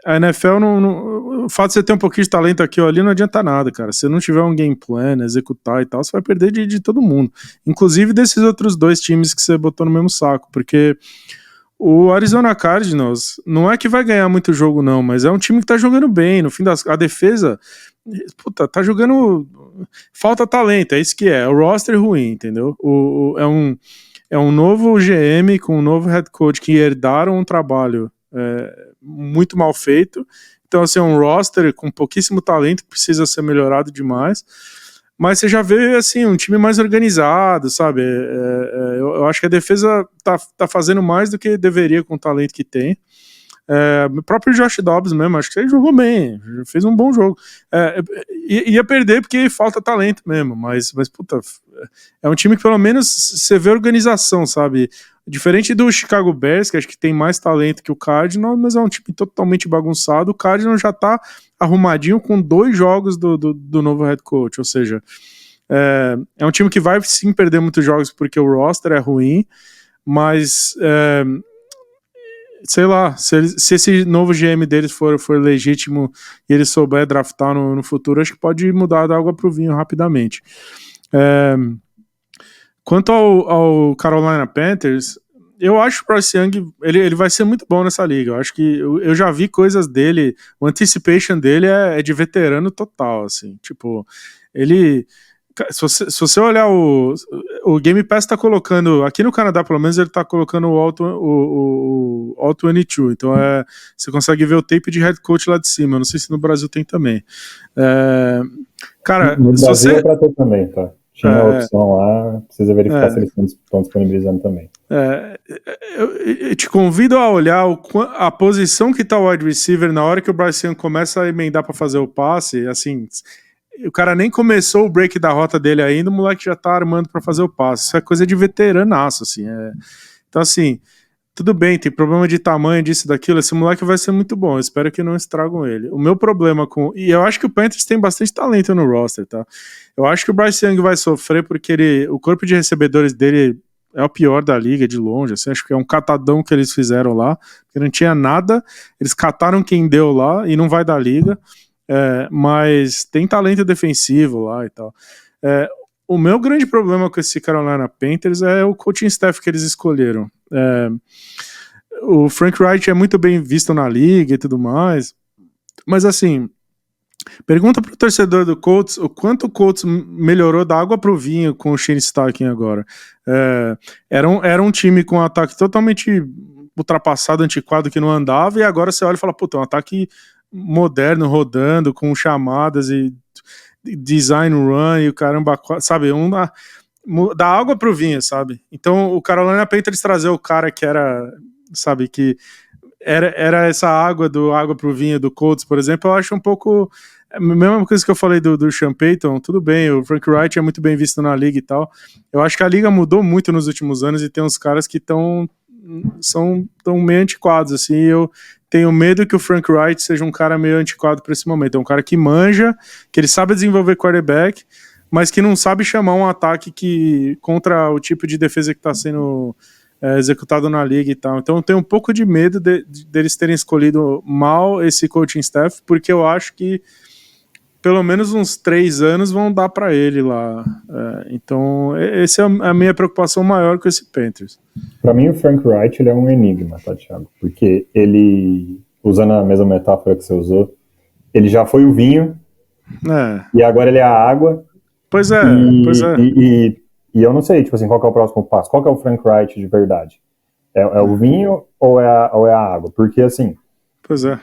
a NFL, o fato de você ter um pouquinho de talento aqui ou ali não adianta nada, cara. Se não tiver um game plan, executar e tal, você vai perder de todo mundo. Inclusive desses outros dois times que você botou no mesmo saco, porque o Arizona Cardinals não é que vai ganhar muito jogo não, mas é um time que tá jogando bem. No fim a defesa, puta, tá jogando, falta talento, é isso que é. O roster ruim, entendeu? É um novo GM com um novo head coach que herdaram um trabalho muito mal feito. Então, assim, é um roster com pouquíssimo talento que precisa ser melhorado demais. Mas você já vê, assim, um time mais organizado, sabe? Eu acho que a defesa tá fazendo mais do que deveria com o talento que tem. O próprio Josh Dobbs mesmo, acho que ele jogou bem, fez um bom jogo. Ia perder porque falta talento mesmo, mas puta, é um time que pelo menos você vê organização, sabe? Diferente do Chicago Bears, que acho que tem mais talento que o Cardinals, mas é um time totalmente bagunçado. O Cardinals já tá arrumadinho com 2 jogos do novo head coach, ou seja, é um time que vai sim perder muitos jogos porque o roster é ruim, mas sei lá, se esse novo GM deles for legítimo e ele souber draftar no futuro, acho que pode mudar da água pro vinho rapidamente. Quanto ao Carolina Panthers, eu acho que o Bryce Young ele vai ser muito bom nessa liga. Eu acho que eu já vi coisas dele, o anticipation dele é de veterano total, assim, tipo, ele... Se você olhar o Game Pass tá colocando, aqui no Canadá pelo menos ele tá colocando o All-22, então você consegue ver o tape de head coach lá de cima, eu não sei se no Brasil tem também. Cara, no Brasil é pra ter também, tá? Tinha a opção lá, precisa verificar se eles estão disponibilizando também. Eu te convido a olhar a posição que tá o wide receiver na hora que o Bryce Young começa a emendar para fazer o passe, assim... O cara nem começou o break da rota dele ainda, o moleque já tá armando para fazer o passe. Isso é coisa de veteranaço, assim. Então, assim, tudo bem, tem problema de tamanho, disso, daquilo. Esse moleque vai ser muito bom. Eu espero que não estragam ele. O meu problema e eu acho que o Panthers tem bastante talento no roster, tá? Eu acho que o Bryce Young vai sofrer porque o corpo de recebedores dele é o pior da liga, de longe. Assim, acho que é um catadão que eles fizeram lá, que não tinha nada. Eles cataram quem deu lá e não vai da liga. Mas tem talento defensivo lá e tal. O meu grande problema com esse Carolina Panthers é o coaching staff que eles escolheram. O Frank Reich é muito bem visto na liga e tudo mais, mas assim, pergunta pro torcedor do Colts o quanto o Colts melhorou da água pro vinho com o Shane Steichen agora. Era um time com um ataque totalmente ultrapassado, antiquado, que não andava, e agora você olha e fala, puta, um ataque moderno, rodando, com chamadas e design run e o caramba, sabe, da água pro vinho, sabe? Então o Carolina Panthers trazer o cara que era, sabe, que era essa água pro vinho do Colts, por exemplo, eu acho um pouco a mesma coisa que eu falei do Sean Payton. Tudo bem, o Frank Reich é muito bem visto na liga e tal. Eu acho que a liga mudou muito nos últimos anos e tem uns caras que são meio antiquados, assim. Eu tenho medo que o Frank Reich seja um cara meio antiquado para esse momento. É um cara que manja, que ele sabe desenvolver quarterback, mas que não sabe chamar um ataque contra o tipo de defesa que está sendo executado na liga e tal. Então eu tenho um pouco de medo deles terem escolhido mal esse coaching staff, porque eu acho que pelo menos uns 3 anos vão dar para ele lá. Então, essa é a minha preocupação maior com esse Panthers. Para mim, o Frank Reich ele é um enigma, tá, Thiago? Porque ele, usando a mesma metáfora que você usou, ele já foi o vinho e agora ele é a água. Pois é, E eu não sei, tipo assim, qual que é o próximo passo? Qual que é o Frank Reich de verdade? É o vinho ou é a água? Porque, assim... Pois é.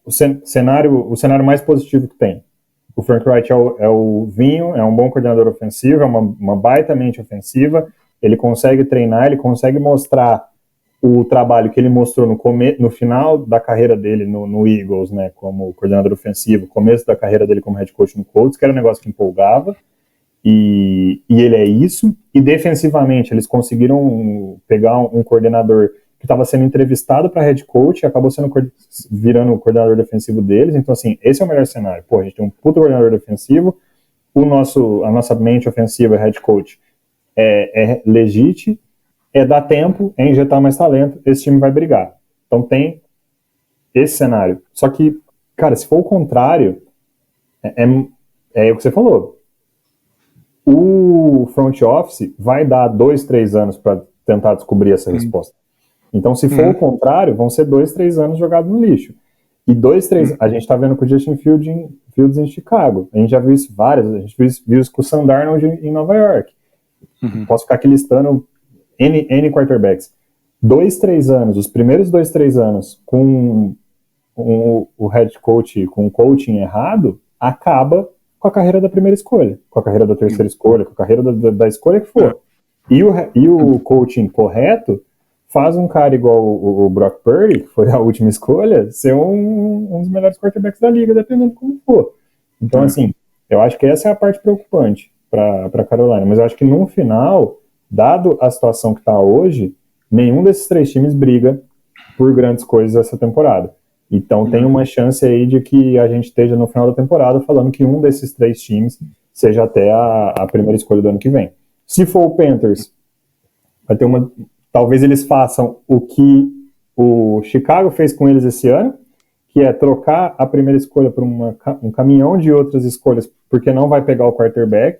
O cenário mais positivo que tem. O Frank Reich é o vinho, é um bom coordenador ofensivo, é uma baita mente ofensiva, ele consegue treinar, ele consegue mostrar o trabalho que ele mostrou no final da carreira dele no Eagles, né, como coordenador ofensivo, começo da carreira dele como head coach no Colts, que era um negócio que empolgava, e ele é isso, e defensivamente eles conseguiram pegar um coordenador que estava sendo entrevistado para head coach e acabou virando o coordenador defensivo deles. Então, assim, esse é o melhor cenário. Pô, a gente tem um puto coordenador defensivo, a nossa mente ofensiva, head coach, é legítimo, dar tempo, injetar mais talento, esse time vai brigar. Então tem esse cenário. Só que, cara, se for o contrário, é o que você falou. O front office vai dar 2, 3 anos para tentar descobrir essa resposta. Então, se for o contrário, vão ser 2, 3 anos jogados no lixo. E 2, 3... A gente está vendo com o Justin Fields em Chicago. A gente já viu isso a gente viu isso com o Sam Darnold em Nova York. Posso ficar aqui listando N quarterbacks. 2, 3 anos, os primeiros 2, 3 anos com o head coach, com o coaching errado, acaba com a carreira da primeira escolha, com a carreira da terceira escolha, com a carreira da escolha que for. E o coaching correto faz um cara igual o Brock Purdy, que foi a última escolha, ser um dos melhores quarterbacks da liga, dependendo de como for. Então, assim, eu acho que essa é a parte preocupante para Carolina. Mas eu acho que no final, dado a situação que está hoje, nenhum desses 3 times briga por grandes coisas essa temporada. Então tem uma chance aí de que a gente esteja no final da temporada falando que um desses 3 times seja até a primeira escolha do ano que vem. Se for o Panthers, vai ter talvez eles façam o que o Chicago fez com eles esse ano, que é trocar a primeira escolha por um caminhão de outras escolhas, porque não vai pegar o quarterback.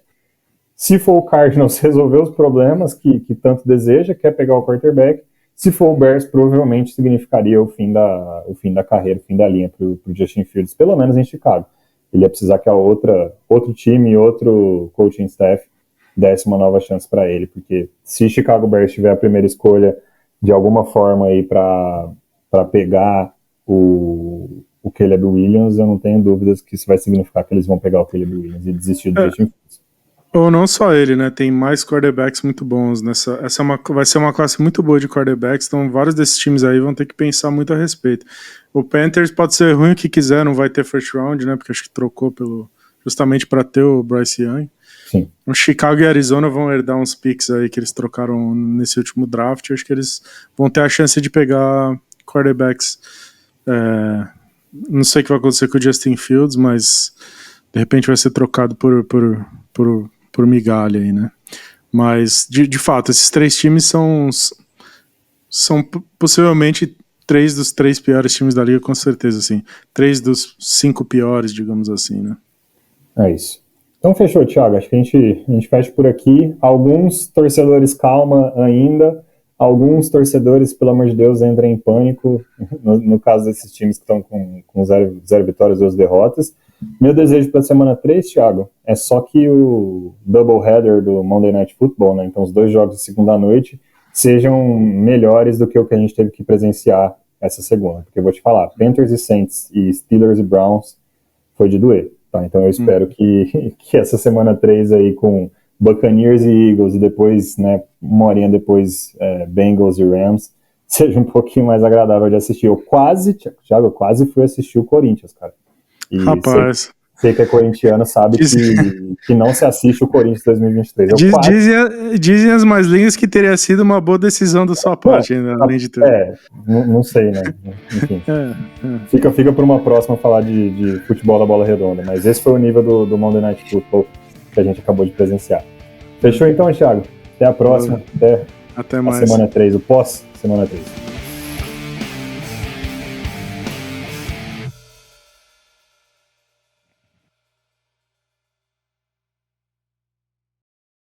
Se for o Cardinals, resolver os problemas que tanto deseja, quer pegar o quarterback. Se for o Bears, provavelmente significaria o fim da carreira, o fim da linha para o Justin Fields, pelo menos em Chicago. Ele ia precisar que outro time, outro coaching staff desse uma nova chance para ele, porque se Chicago Bears tiver a primeira escolha de alguma forma aí para pegar o Caleb Williams, eu não tenho dúvidas que isso vai significar que eles vão pegar o Caleb Williams e desistir do Justin Fields. Ou não só ele, né? Tem mais quarterbacks muito bons nessa. Vai ser uma classe muito boa de quarterbacks, então vários desses times aí vão ter que pensar muito a respeito. O Panthers pode ser ruim o que quiser, não vai ter first round, né? Porque acho que trocou justamente para ter o Bryce Young. Sim. O Chicago e Arizona vão herdar uns picks aí que eles trocaram nesse último draft. Eu acho que eles vão ter a chance de pegar quarterbacks. Não sei o que vai acontecer com o Justin Fields, mas de repente vai ser trocado por migalha aí, né? Mas, de fato, esses 3 times são possivelmente 3 dos 3 piores times da liga, com certeza, assim. 3 dos 5 piores, digamos assim, né? É isso. Então, fechou, Thiago. Acho que a gente fecha por aqui. Alguns torcedores calma ainda. Alguns torcedores, pelo amor de Deus, entram em pânico. No caso desses times que estão com 0 vitórias, 2 derrotas. Meu desejo para a semana 3, Thiago, é só que o doubleheader do Monday Night Football, né, então os 2 jogos de segunda noite, sejam melhores do que o que a gente teve que presenciar essa segunda. Porque eu vou te falar, Panthers e Saints e Steelers e Browns foi de doer. Tá? Então eu espero que essa semana 3 aí com Buccaneers e Eagles e depois, né, uma horinha depois Bengals e Rams, seja um pouquinho mais agradável de assistir. Thiago, eu quase fui assistir o Corinthians, cara. E rapaz, sei que é corintiano, sabe que não se assiste o Corinthians 2023. Dizem as mais lindas que teria sido uma boa decisão da sua parte, né, além de tudo. Não sei, né? Enfim. Fica para uma próxima falar de futebol da bola redonda, mas esse foi o nível do Monday Night Football que a gente acabou de presenciar. Fechou então, Thiago? Até a próxima. Até mais. Semana 3, o pós-semana 3.